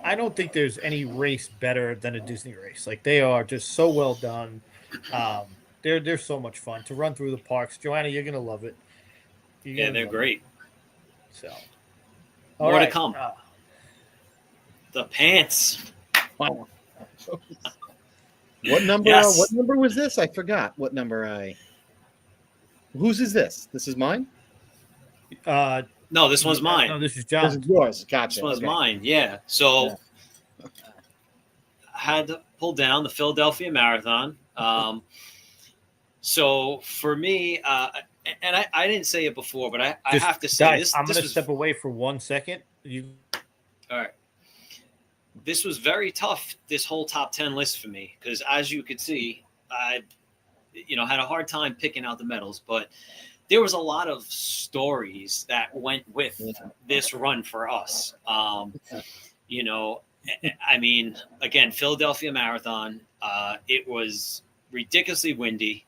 I don't think there's any race better than a Disney race. Like they are just so well done. They're so much fun to run through the parks. Joanna, you're gonna love it. yeah, they're great. So, More to come. The pants. Wow. What number? Yes. What number was this? I forgot what number I. Whose is this? This is mine. No, this one's mine. No, this is This John's. is yours. Gotcha. This one's Okay. mine. Yeah. So I had to pull down the Philadelphia Marathon. So for me, and I didn't say it before, but I have to say guys, this. I'm this gonna was, step away for 1 second. All right. This was very tough, this whole top 10 list for me, because as you could see, I, had a hard time picking out the medals, but there was a lot of stories that went with this run for us. I mean, again, Philadelphia Marathon, it was ridiculously windy.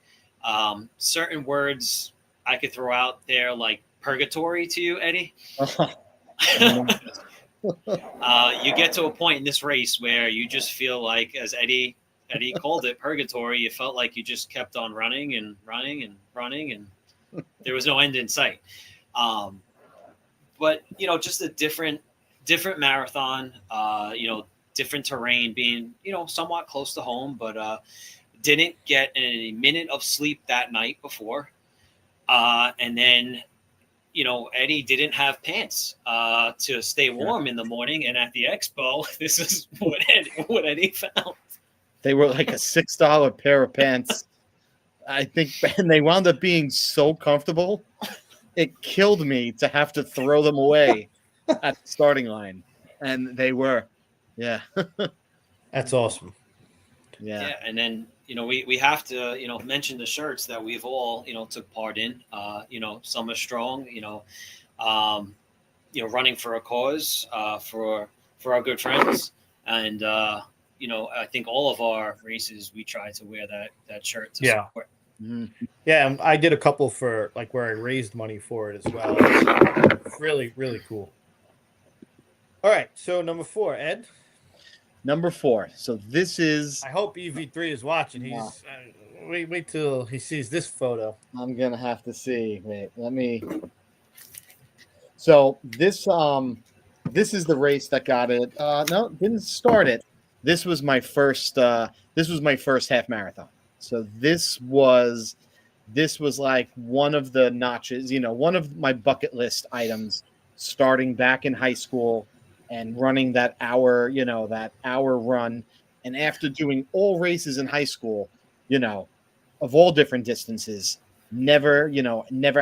Certain words I could throw out there like purgatory to you, Eddie. You get to a point in this race where you just feel like, as Eddie called it, purgatory. You felt like you just kept on running and running and running, and there was no end in sight. But just a different marathon. Different terrain, being somewhat close to home, but didn't get a minute of sleep that night before, and then. Eddie didn't have pants to stay warm in the morning. And at the expo, this is what Eddie found. They were like a $6 pair of pants, I think, and they wound up being so comfortable. It killed me to have to throw them away at the starting line. And they were, yeah. That's awesome. Yeah. And then, we have to, mention the shirts that we've all, took part in, Summer Strong, running for a cause, for our good friends. And, I think all of our races, we try to wear that shirt to support. Mm-hmm. Yeah, I did a couple for like where I raised money for it as well. Really, really cool. All right, so number 4, Ed. Number 4. So this is. I hope EV3 is watching. He's wait till he sees this photo. I'm gonna have to see. Wait, let me. So this is the race that got it. No, didn't start it. This was my first. This was my first half marathon. So this was like one of the notches. One of my bucket list items. Starting back in high school. And running that hour run. And after doing all races in high school, of all different distances, never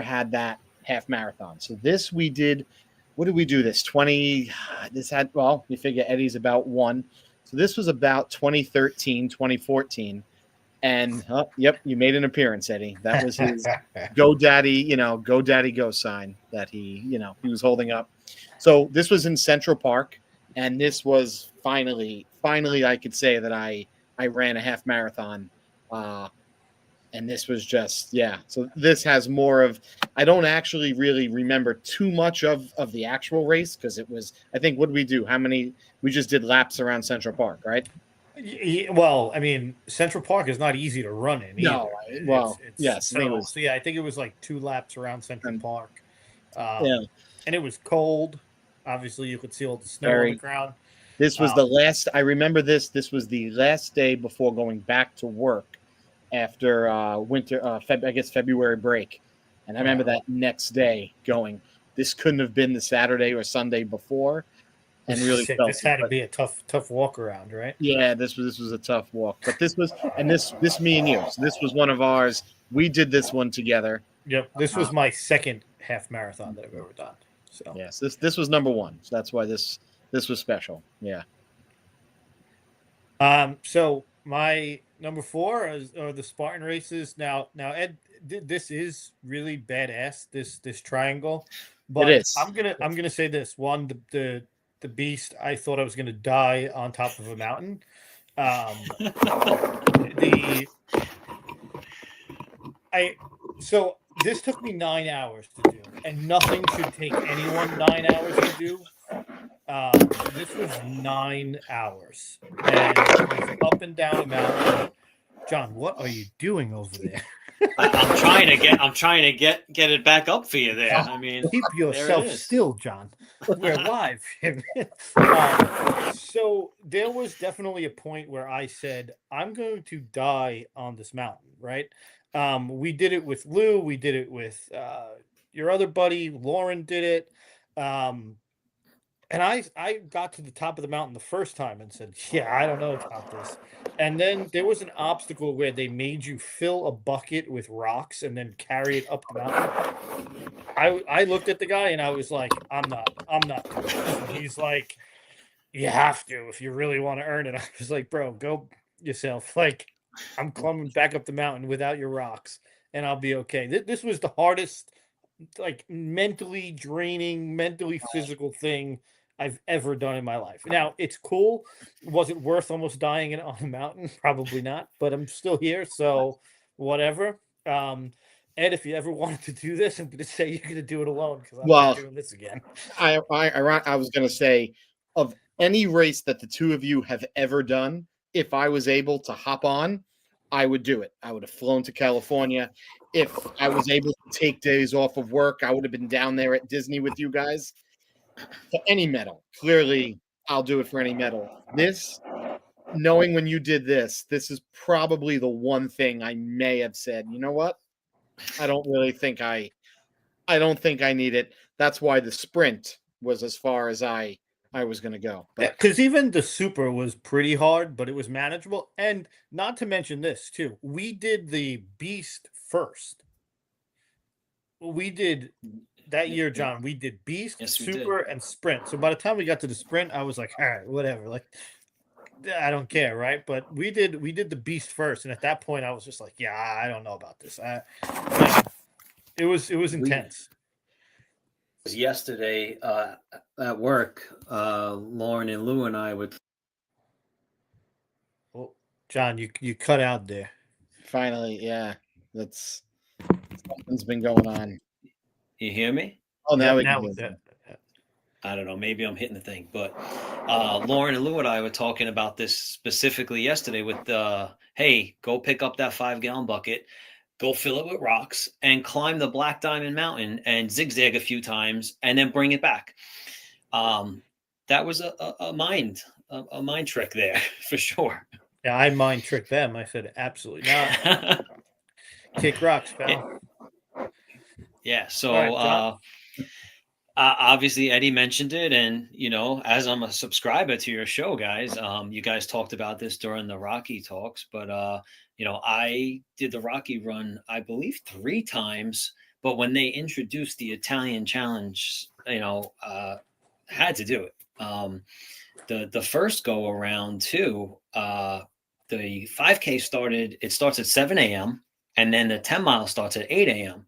had that half marathon. So this we did, what did we do this? You figure Eddie's about 1. So this was about 2013, 2014. And yep, you made an appearance, Eddie. That was his go daddy, go daddy go sign that he was holding up. So this was in Central Park, and this was finally I could say that I ran a half marathon. And this was just, So this has more of, I don't actually really remember too much of the actual race because it was, I think, what did we do? We just did laps around Central Park, right? Well, I mean, Central Park is not easy to run in. No, either. well, yes. I think it was, so I think it was like 2 laps around Central Park. And it was cold. Obviously, you could see all the snow on the ground. This was the last. I remember this. This was the last day before going back to work after winter. February break, and I remember that next day going. This couldn't have been the Saturday or Sunday before, and really felt this had to be a tough walk around, right? Yeah, this was a tough walk, but this was, and this me and you. So this was one of ours. We did this one together. Yep, this was my second half marathon that I've ever done. So yes, this was number 1. So that's why this was special. Yeah. So my number 4 are the Spartan races. Now Ed, this is really badass. This triangle, but is. I'm gonna say this one. The beast. I thought I was gonna die on top of a mountain. The I so this took me 9 hours to do, and nothing should take anyone 9 hours to do. This was 9 hours, and it was up and down a mountain. John, what are you doing over there? I'm trying to get it back up for you there. I mean, Keep yourself is. still, John. We're live. So there was definitely a point where I said, I'm going to die on this mountain, right? We did it with Lou. We did it with your other buddy. Lauren did it. And I got to the top of the mountain the first time and said, yeah, I don't know about this. And then there was an obstacle where they made you fill a bucket with rocks and then carry it up the mountain. I looked at the guy and I was like, I'm not doing this. And he's like, you have to if you really want to earn it. I was like, bro, go yourself. Like, I'm climbing back up the mountain without your rocks and I'll be okay. This was the hardest, like, mentally draining, mentally physical thing I've ever done in my life. Now, it's cool. Was it worth almost dying on a mountain? Probably not, but I'm still here, so whatever. Ed, if you ever wanted to do this, I'm going to say you're going to do it alone because I'm not doing this again. I was going to say, of any race that the two of you have ever done, if I was able to hop on, I would do it. I would have flown to California. If I was able to take days off of work, I would have been down there at Disney with you guys. For any medal, clearly, I'll do it for any medal. This, knowing when you did this is probably the one thing I may have said, you know what? I don't think I need it. That's why the sprint was as far as I was going to go. Because even the super was pretty hard, but it was manageable. And not to mention this, too. We did the Beast first. We did that year, John. We did Beast, Super, and Sprint. So by the time we got to the Sprint, I was like, all right, whatever. Like, I don't care, right? But we did the Beast first. And at that point, I was just like, yeah, I don't know about this. It was intense. Yesterday at work, Lauren and Lou and I would. Well, John, you cut out there. Finally, yeah, something's been going on. You hear me? Oh, now I don't know. Maybe I'm hitting the thing, but Lauren and Lou and I were talking about this specifically yesterday. With hey, go pick up that 5-gallon bucket. Go fill it with rocks and climb the Black Diamond Mountain and zigzag a few times and then bring it back. That was a mind trick there for sure. Yeah, I mind tricked them. I said, absolutely not. Kick rocks, pal. Yeah. So obviously Eddie mentioned it. And, you know, as I'm a subscriber to your show, guys, you guys talked about this during the Rocky talks, but, you know, I did the Rocky run, I believe 3 times, but when they introduced the Italian challenge, you know, had to do it. The first go around too, the 5K starts at 7 a.m. and then the 10 mile starts at 8 a.m.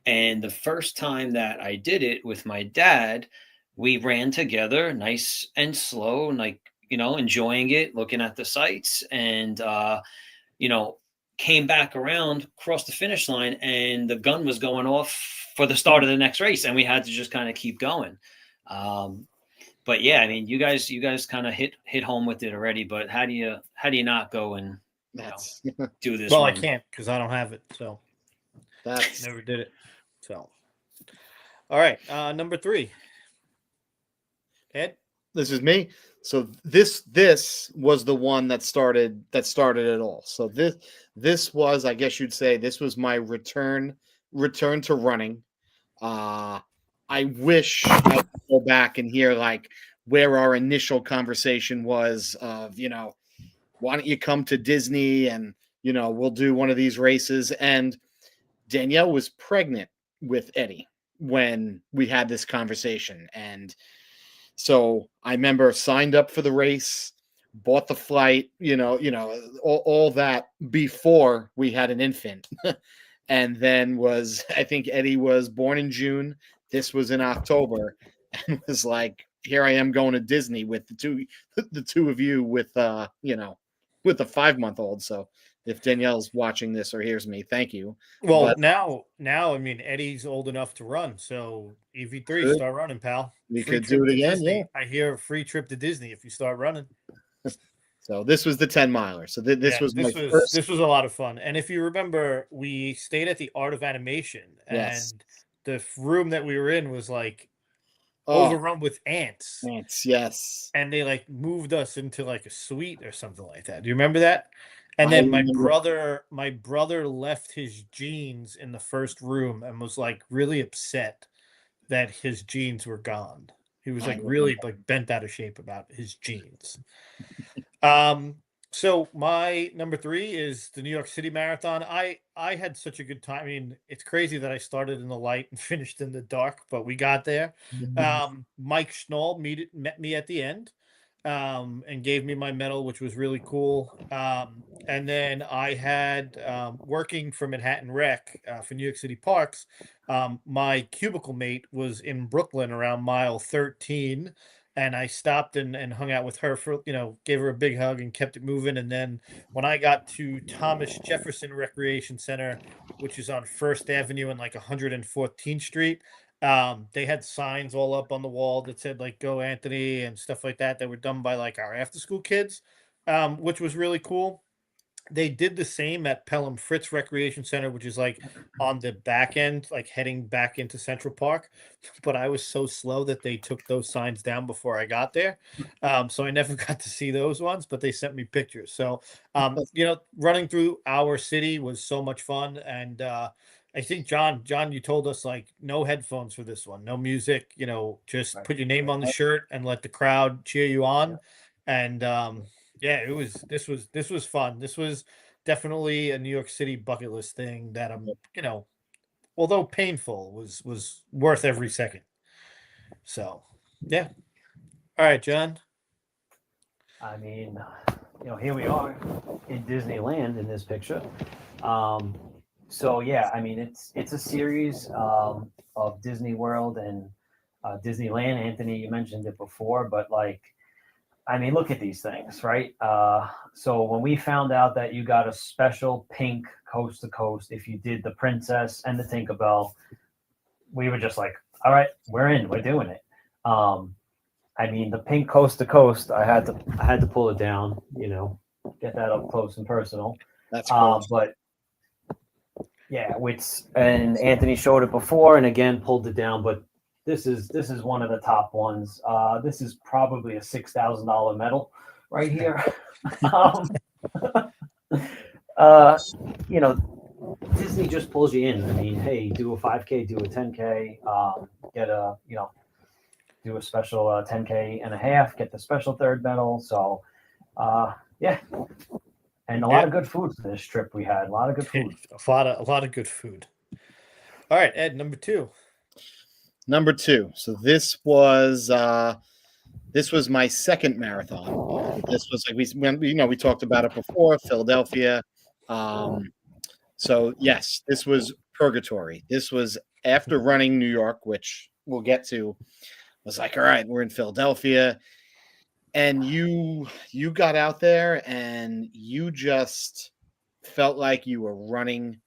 And the first time that I did it with my dad, we ran together nice and slow, and like, you know, enjoying it, looking at the sights, and, you know, came back around, crossed the finish line, and the gun was going off for the start of the next race. And we had to just kind of keep going. But yeah, I mean, you guys kind of hit home with it already, but how do you not go and do this? Well, run? I can't because I don't have it. So that's never did it. So, all right. Number 3. Ed? This is me. So this was the one that started it all. So this was, I guess you'd say, this was my return to running. I wish I could go back and hear like where our initial conversation was of, you know, why don't you come to Disney and, you know, we'll do one of these races. And Danielle was pregnant with Eddie when we had this conversation. And so I remember signed up for the race, bought the flight, you know, all that before we had an infant. and then I think Eddie was born in June. This was in October, and was like, here I am going to Disney with the two of you with with a 5-month-old. So if Danielle's watching this or hears me, thank you. Well, But now, I mean, Eddie's old enough to run, so EV3, Good. start running, pal. We Free could trip do it to again, Disney. yeah. I hear a free trip to Disney if you start running. So this was the 10-miler. So this Yeah, was my first. this was a lot of fun. And if you remember, we stayed at the Art of Animation, Yes. and the room that we were in was like Oh, overrun with ants, thanks. Yes. and they like moved us into like a suite or something like that. Do you remember that? And I then remember. my brother left his jeans in the first room and was like really upset that his jeans were gone. He was like really like bent out of shape about his jeans. So my number 3 is the New York City Marathon. I had such a good time. I mean, it's crazy that I started in the light and finished in the dark, but we got there. Mike Schnall met me at the end, and gave me my medal, which was really cool. And then I had, working for Manhattan Rec, for New York City Parks, my cubicle mate was in Brooklyn around mile 13, and I stopped and hung out with her for, gave her a big hug and kept it moving. And then when I got to Thomas Jefferson Recreation Center, which is on First Avenue and like 114th Street, they had signs all up on the wall that said like "Go Anthony" and stuff like that that were done by like our after school kids, which was really cool. They did the same at Pelham Fritz Recreation Center, which is like on the back end, like heading back into Central Park. But I was so slow that they took those signs down before I got there. So I never got to see those ones, but they sent me pictures. So, running through our city was so much fun. And I think, John, you told us like no headphones for this one, no music, just put your name on the shirt and let the crowd cheer you on. And yeah, this was fun. This was definitely a New York City bucket list thing that I'm, although painful, was worth every second. So, yeah. All right, John. I mean, here we are in Disneyland in this picture. So yeah, I mean, it's a series of Disney World and Disneyland. Anthony, you mentioned it before, but like, I mean, look at these things, right? So when we found out that you got a special pink coast to coast if you did the Princess and the Tinkerbell, we were just like, all right, we're in, we're doing it. I mean, the pink coast to coast, I had to pull it down, get that up close and personal. That's cool. But yeah, and Anthony showed it before, and again pulled it down, but this is one of the top ones. This is probably a $6,000 medal right here. Disney just pulls you in. I mean, hey, do a 5K, do a 10K, get a, do a special 10K and a half, get the special third medal. So, yeah. And a lot of good food for this trip we had. A lot of good food. A lot of good food. All right, Ed, number 2. Number 2. So this was my second marathon. This was like we talked about it before, Philadelphia. So yes, this was purgatory. This was after running New York, which we'll get to. I was like, all right, we're in Philadelphia. And you got out there and you just felt like you were running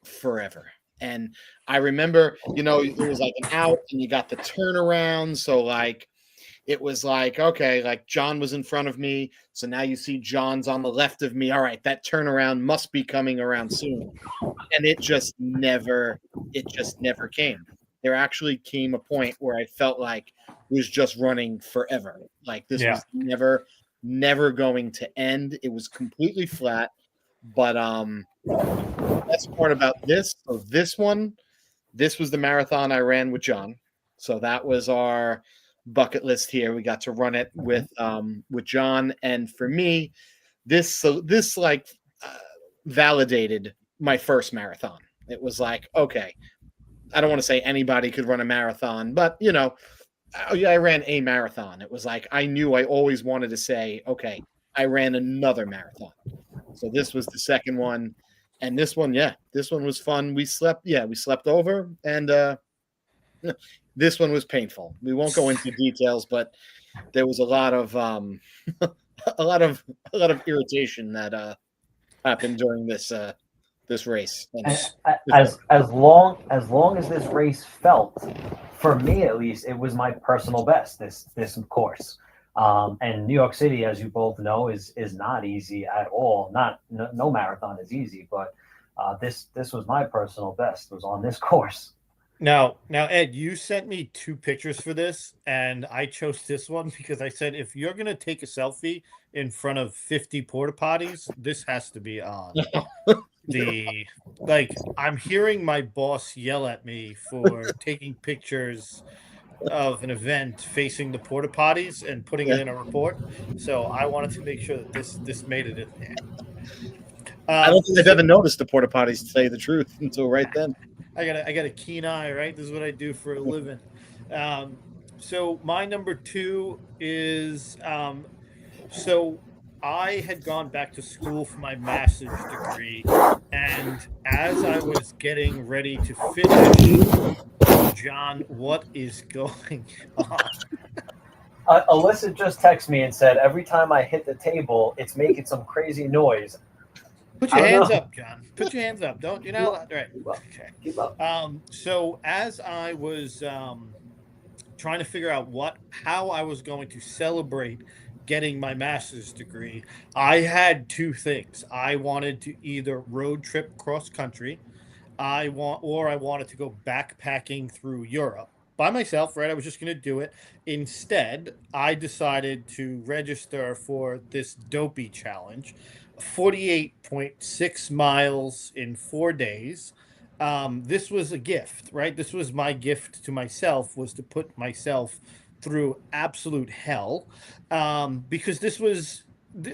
forever. And I remember, it was like an out and you got the turnaround. So like, it was like, okay, like John was in front of me. So now you see John's on the left of me. All right, that turnaround must be coming around soon. And it just never came. There actually came a point where I felt like it was just running forever. Like this was never going to end. It was completely flat. But that's part about this. So this was the marathon I ran with John. So that was our bucket list here. We got to run it with John, and for me, this validated my first marathon. It was like, okay, I don't want to say anybody could run a marathon, but I ran a marathon. It was like I knew I always wanted to say, okay, I ran another marathon. So this was the second one, And this one was fun. We slept over, and this one was painful. We won't go into details, but there was a lot of a lot of irritation that happened during this race. And As long as this race felt, for me at least, it was my personal best. This course, and New York City, as you both know, is not easy at all. No marathon is easy, but this was my personal best. Was on this course. Now, Ed, you sent me 2 pictures for this, and I chose this one because I said, if you're going to take a selfie in front of 50 porta potties, this has to be on. I'm hearing my boss yell at me for taking pictures of an event facing the porta potties and putting it in a report. So I wanted to make sure that this made it in there. I don't think I've ever noticed the porta potties, to tell you the truth, until right then. I got a keen eye, right? This is what I do for a living. So my number 2 is so I had gone back to school for my master's degree, and as I was getting ready to finish, John, what is going on? Alyssa just texted me and said, every time I hit the table, it's making some crazy noise. Put your hands up, John. Put your hands up. Don't, you're not allowed. Right. Okay. Keep up. So as I was trying to figure out how I was going to celebrate getting my master's degree, I had 2 things. I wanted to either road trip cross country, I wanted to go backpacking through Europe by myself, right? I was just going to do it. Instead, I decided to register for this Dopey challenge, 48.6 miles in 4 days. This was a gift, right? This was my gift to myself, was to put myself through absolute hell, because this was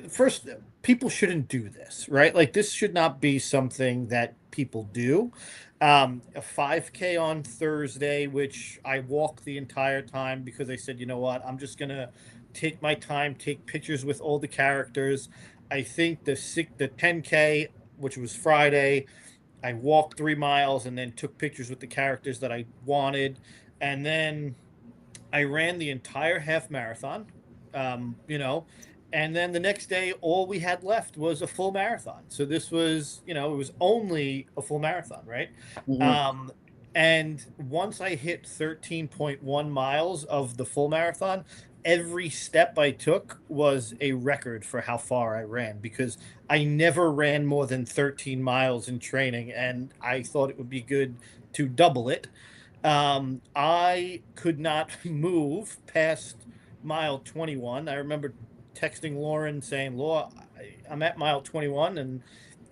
first, people shouldn't do this, right? Like, this should not be something that people do. A 5K on Thursday, which I walked the entire time because I said, you know what, I'm just gonna take my time, take pictures with all the characters. I think the 10K, which was Friday, I walked 3 miles and then took pictures with the characters that I wanted, and then I ran the entire half marathon. And then the next day, all we had left was a full marathon. So this was, it was only a full marathon, right? Mm-hmm. And once I hit 13.1 miles of the full marathon, every step I took was a record for how far I ran, because I never ran more than 13 miles in training, and I thought it would be good to double it. I could not move past mile 21. I remember texting Lauren saying, Laura, I'm at mile 21 and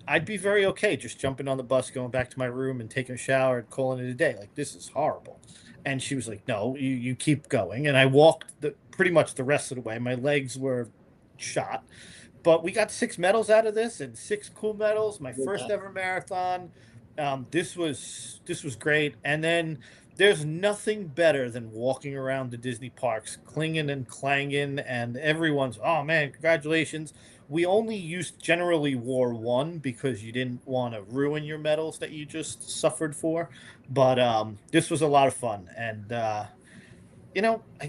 I'd be very okay just jumping on the bus, going back to my room and taking a shower and calling it a day. Like, this is horrible. And she was like, no, you keep going. And I walked pretty much the rest of the way. My legs were shot, but we got 6 medals out of this, and 6 cool medals. My first ever marathon. This was great. And then there's nothing better than walking around the Disney parks, clinging and clanging, and everyone's, oh man, congratulations. We only generally wore 1 because you didn't want to ruin your medals that you just suffered for. But this was a lot of fun. And, I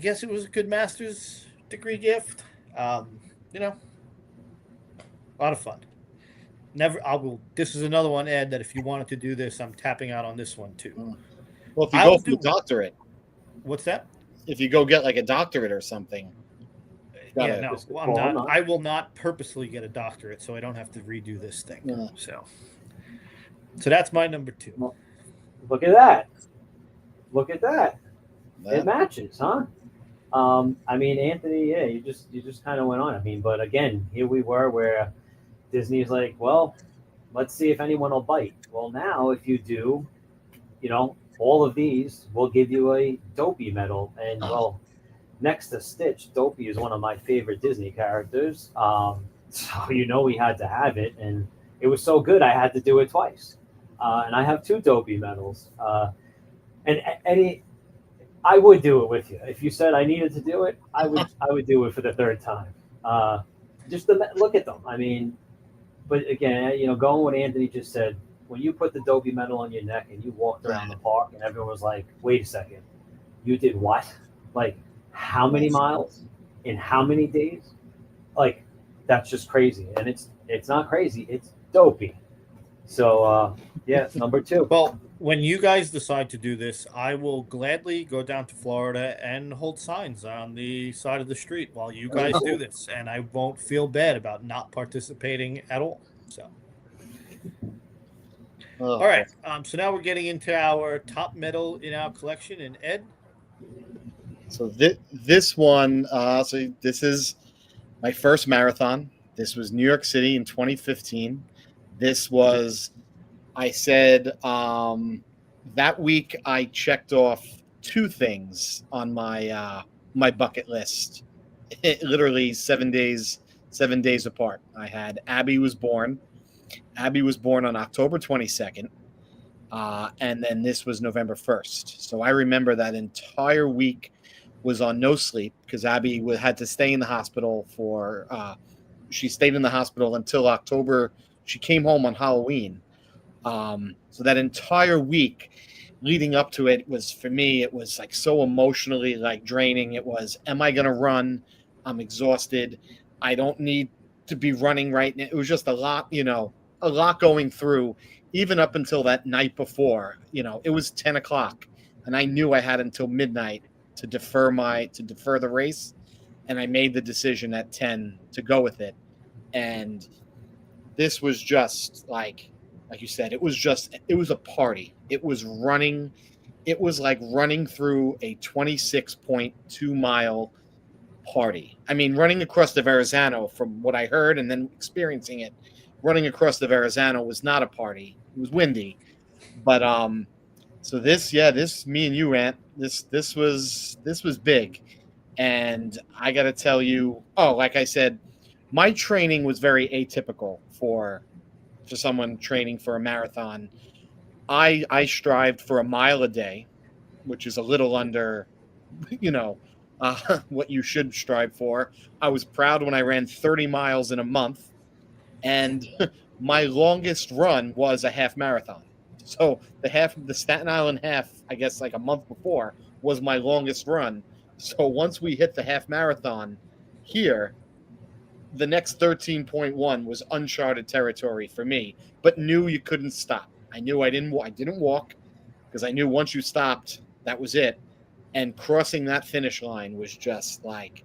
guess it was a good master's degree gift. A lot of fun. This is another one, Ed, that if you wanted to do this, I'm tapping out on this one too. Well, if you go for a doctorate. What's that? If you go get like a doctorate or something. Yeah, no, I'm not. I will not purposely get a doctorate, so I don't have to redo this thing. Yeah. So that's my number 2. Well, look at that. It matches, huh? Anthony, yeah, you just kind of went on. But again, here we were where Disney's like, well, let's see if anyone will bite. Well, now if you do, all of these will give you a Dopey medal. And well, next to Stitch, Dopey is one of my favorite Disney characters. So we had to have it, and it was so good I had to do it twice. And I have 2 Dopey medals. And Eddie, I would do it with you. If you said I needed to do it, I would do it for the 3rd time. Look at them. but again, you know, going what Anthony just said, when you put the dopey medal on your neck and you walked around the park and everyone was like, wait a second, you did what? Like, how many miles in how many days? Like, that's just crazy. And it's not crazy, it's dopey. So yeah, it's number 2. Well, when you guys decide to do this, I will gladly go down to Florida and hold signs on the side of the street while you guys do this, and I won't feel bad about not participating at all. So, all right. So now we're getting into our top medal in our collection, and Ed. So this one, so this is my first marathon. This was New York City in 2015. This was, I said, that week I checked off 2 things on my my bucket list. Literally 7 days apart. I had Abby was born. Abby was born on October 22nd. And then this was November 1st. So I remember that entire week was on no sleep because Abby had to stay in the hospital for, she stayed in the hospital until October. She came home on Halloween. So that entire week leading up to it was, for me, it was like so emotionally like draining. It was, am I going to run? I'm exhausted. I don't need to be running right now. It was just a lot, you know, a lot going through, even up until that night before. You know, it was 10 o'clock and I knew I had until midnight to defer the race. And I made the decision at 10 to go with it. And this was just like you said, it was a party. It was running. It was like running through a 26.2 mile party. I mean, running across the Verrazano, from what I heard and then experiencing it, running across the Verrazano was not a party. It was windy. But so this, me and you, Ant, this was big. And I got to tell you, like I said, my training was very atypical for someone training for a marathon. I strived for a mile a day, which is a little under, you know, what you should strive for. I was proud when I ran 30 miles in a month, and my longest run was a half marathon. So the Staten Island half, I guess like a month before, was my longest run. So once we hit the half marathon here, the next 13.1 was uncharted territory for me, but knew you couldn't stop. I knew I didn't walk because I knew once you stopped, that was it. And crossing that finish line was just like,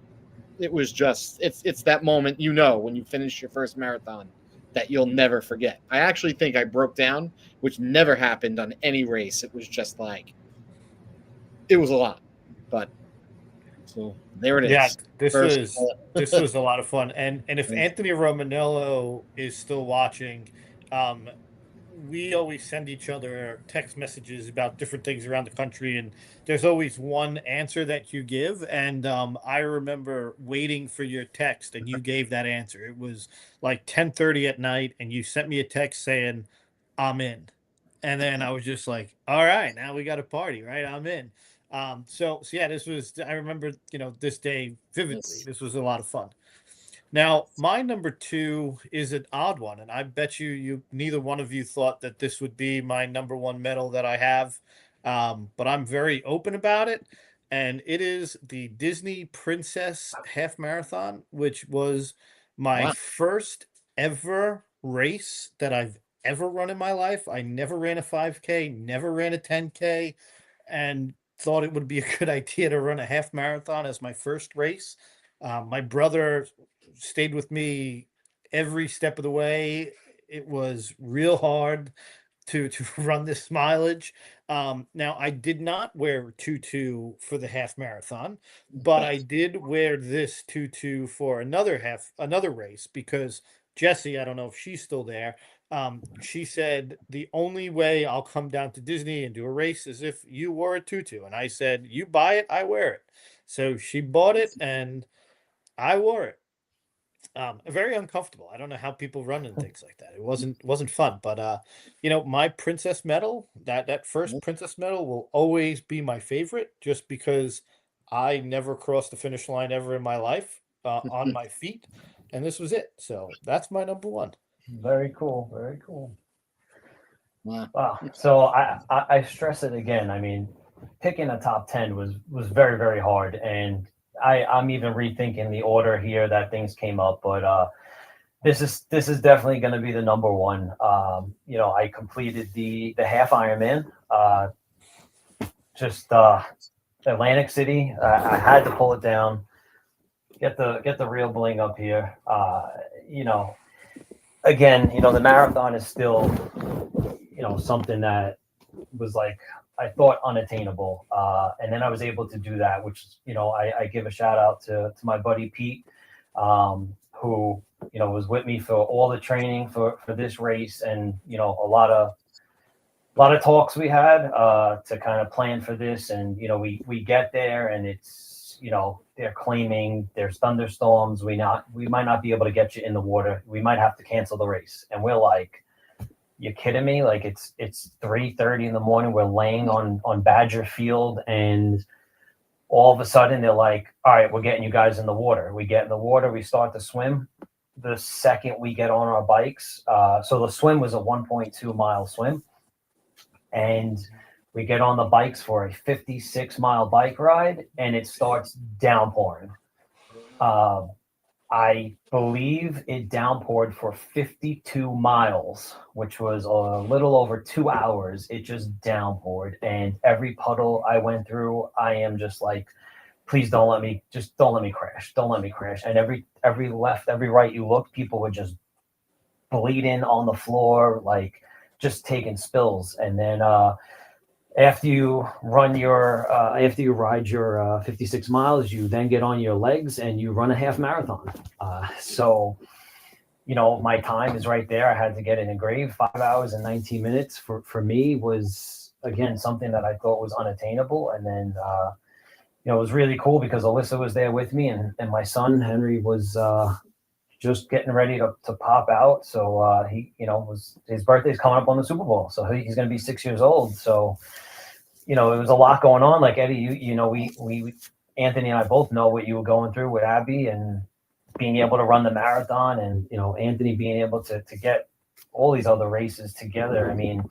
it's that moment, you know, when you finish your first marathon that you'll never forget. I actually think I broke down, which never happened on any race. It was just like, it was a lot, but so there it is. Yeah, this was a lot of fun. And if Anthony Romanello is still watching, we always send each other text messages about different things around the country, and there's always one answer that you give. And I remember waiting for your text, and you gave that answer. It was like 10:30 at night, and you sent me a text saying, "I'm in." And then I was just like, "All right, now we got a party, right? I'm in." So yeah, this was, I remember, you know, this day vividly. Yes. This was a lot of fun. Now, my number 2 is an odd one, and I bet you neither one of you thought that this would be my number 1 medal that I have, but I'm very open about it, and it is the Disney Princess Half Marathon, which was my first ever race that I've ever run in my life. I never ran a 5K, never ran a 10K, and thought it would be a good idea to run a half marathon as my first race. My brother stayed with me every step of the way. It was real hard to run this mileage. Now I did not wear tutu for the half marathon, but I did wear this tutu for another race because Jessie, I don't know if she's still there. She said the only way I'll come down to Disney and do a race is if you wore a tutu, and I said, "You buy it, I wear it." So she bought it, and I wore it. Very uncomfortable. I don't know how people run in things like that. It wasn't fun, but you know, my princess medal, that first princess medal will always be my favorite, just because I never crossed the finish line ever in my life on my feet, and this was it. So that's my number 1. Very cool. Very cool. Wow. Wow. So I stress it again. I mean, picking a top 10 was very, very hard. And I'm even rethinking the order here that things came up, but this is definitely going to be the number one. I completed the half Ironman, just Atlantic City. I had to pull it down, get the real bling up here. Again, the marathon is still, something that was like I thought unattainable, and then I was able to do that, which I give a shout out to my buddy Pete, who was with me for all the training for this race, and a lot of talks we had to kind of plan for this, and we get there, and it's they're claiming there's thunderstorms. We might not be able to get you in the water. We might have to cancel the race, and we're like, you kidding me? Like it's 3:30 in the morning. We're laying on Badger Field, and all of a sudden they're like, all right, we're getting you guys in the water. We get in the water, we start to swim. The second we get on our bikes, so the swim was a 1.2 mile swim, and we get on the bikes for a 56-mile bike ride, and it starts downpouring. I believe it downpoured for 52 miles, which was a little over 2 hours. It just downpoured, and every puddle I went through, I am just like, please don't let me crash. Don't let me crash. And every left, every right you look, people were just bleeding on the floor, like just taking spills. And then after you ride your 56 miles, you then get on your legs and you run a half marathon. So my time is right there. I had to get it engraved. 5 hours and 19 minutes for me was, again, something that I thought was unattainable. And then it was really cool because Alyssa was there with me, and my son Henry was just getting ready to pop out. So he his birthday's coming up on the Super Bowl, so he's going to be 6 years old. So it was a lot going on. Like Eddie, we Anthony and I both know what you were going through with Abby and being able to run the marathon, and Anthony being able to get all these other races together. I mean,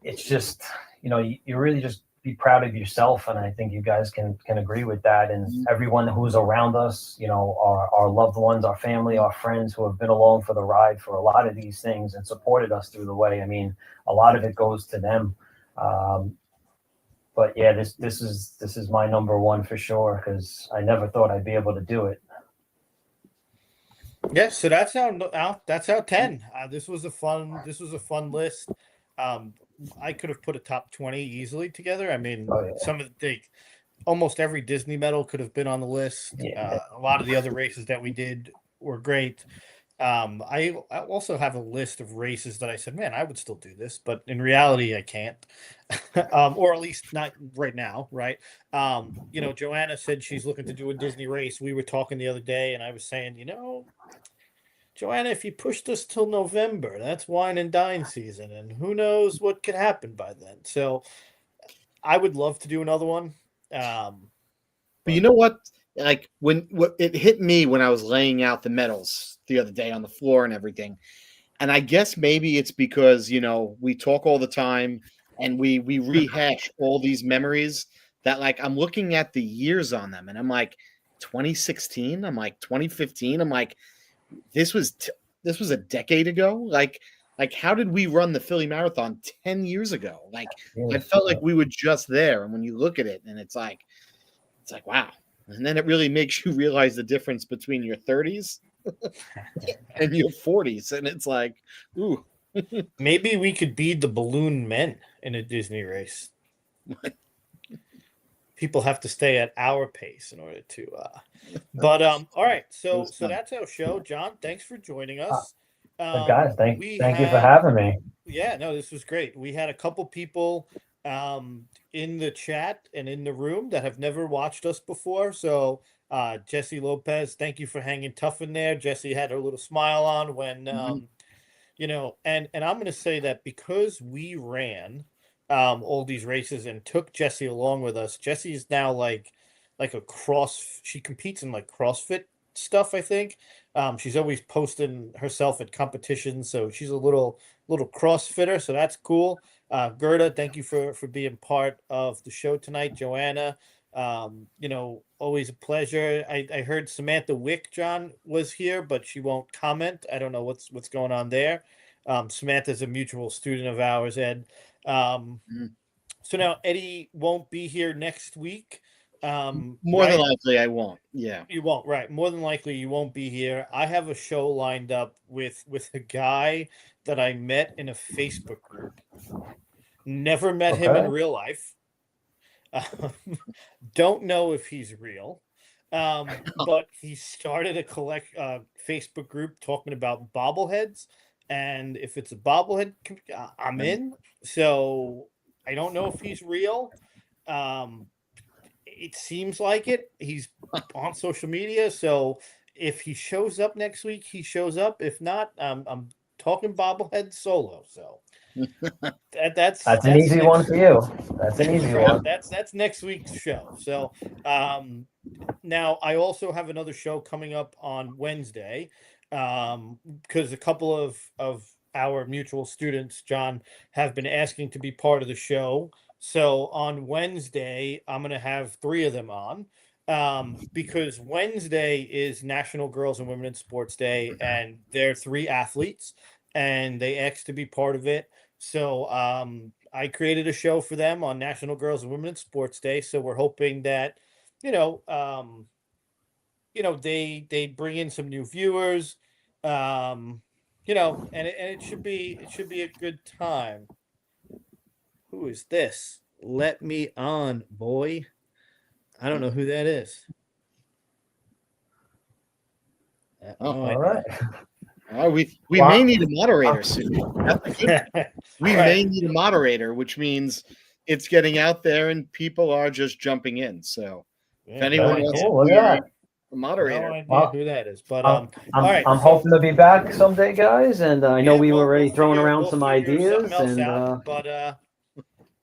it's just you really just be proud of yourself, and I think you guys can agree with that. And everyone who's around us, our loved ones, our family, our friends who have been along for the ride for a lot of these things and supported us through the way. I mean, a lot of it goes to them. But yeah, this is my number one for sure, because I never thought I'd be able to do it. Yeah, so that's our 10. This was a fun list. I could have put a top 20 easily together. I mean, some of almost every Disney medal could have been on the list. Yeah. A lot of the other races that we did were great. I also have a list of races that I said, man, I would still do this, but in reality, I can't, or at least not right now. Right. Joanna said she's looking to do a Disney race. We were talking the other day, and I was saying, Joanna, if you pushed us till November, that's wine and dine season, and who knows what could happen by then. So I would love to do another one. But you know what? Like what it hit me when I was laying out the medals the other day on the floor and everything. And I guess maybe it's because, we talk all the time and we rehash all these memories that, like, I'm looking at the years on them and I'm like 2016, I'm like 2015, I'm like, this was a decade ago. Like how did we run the Philly Marathon 10 years ago? Like, I felt like we were just there. And when you look at it, and it's like, wow. And then it really makes you realize the difference between your 30s and your 40s. And it's like, ooh. Maybe we could be the balloon men in a Disney race. People have to stay at our pace in order to but all right, so that's our show. John, thanks for joining us. Guys, thank you for having me. Yeah, no, this was great. We had a couple people in the chat and in the room that have never watched us before. So Jesse Lopez, thank you for hanging tough in there. Jesse had her little smile on when and I'm going to say that because we ran all these races and took Jesse along with us. Jesse's now like she competes in like CrossFit stuff, I think. She's always posting herself at competitions, so she's a little CrossFitter, so that's cool. Gerda, thank you for being part of the show tonight. Joanna, always a pleasure. I heard Samantha Wick, John, was here, but she won't comment. I don't know what's going on there. Samantha's a mutual student of ours, Ed. So now Eddie won't be here next week. More than likely, I won't. Yeah, you won't. Right, more than likely, you won't be here. I have a show lined up with a guy that I met in a Facebook group. Never met him in real life. Don't know if he's real. But he started a Facebook group talking about bobbleheads, and if it's a bobblehead, I'm in. So I don't know if he's real. It seems like it. He's on social media, so if he shows up next week, he shows up. If not, I'm talking bobblehead solo. So that's an easy one for you. That's an easy one. That's next week's show. So now I also have another show coming up on Wednesday because a couple of our mutual students, John, have been asking to be part of the show. So on Wednesday, I'm going to have 3 of them on because Wednesday is National Girls and Women in Sports Day, and they're 3 athletes, and they asked to be part of it. So I created a show for them on National Girls and Women in Sports Day. So we're hoping that, they bring in some new viewers, and it should be a good time. Who is this? Let me on, boy. I don't know who that is. All right. We may need a moderator soon. We may need a moderator, which means it's getting out there and people are just jumping in. So if anyone wants to be a moderator, no idea who that is. But all right, I'm hoping to be back someday, guys. And I know we were already throwing around we'll some figure ideas. something else And out, but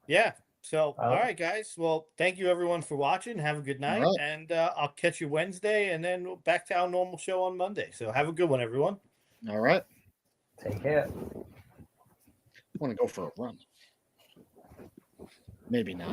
yeah. So all right, guys. Well, thank you everyone for watching. Have a good night, and I'll catch you Wednesday, and then back to our normal show on Monday. So have a good one, everyone. All right. Take care. I want to go for a run. Maybe not.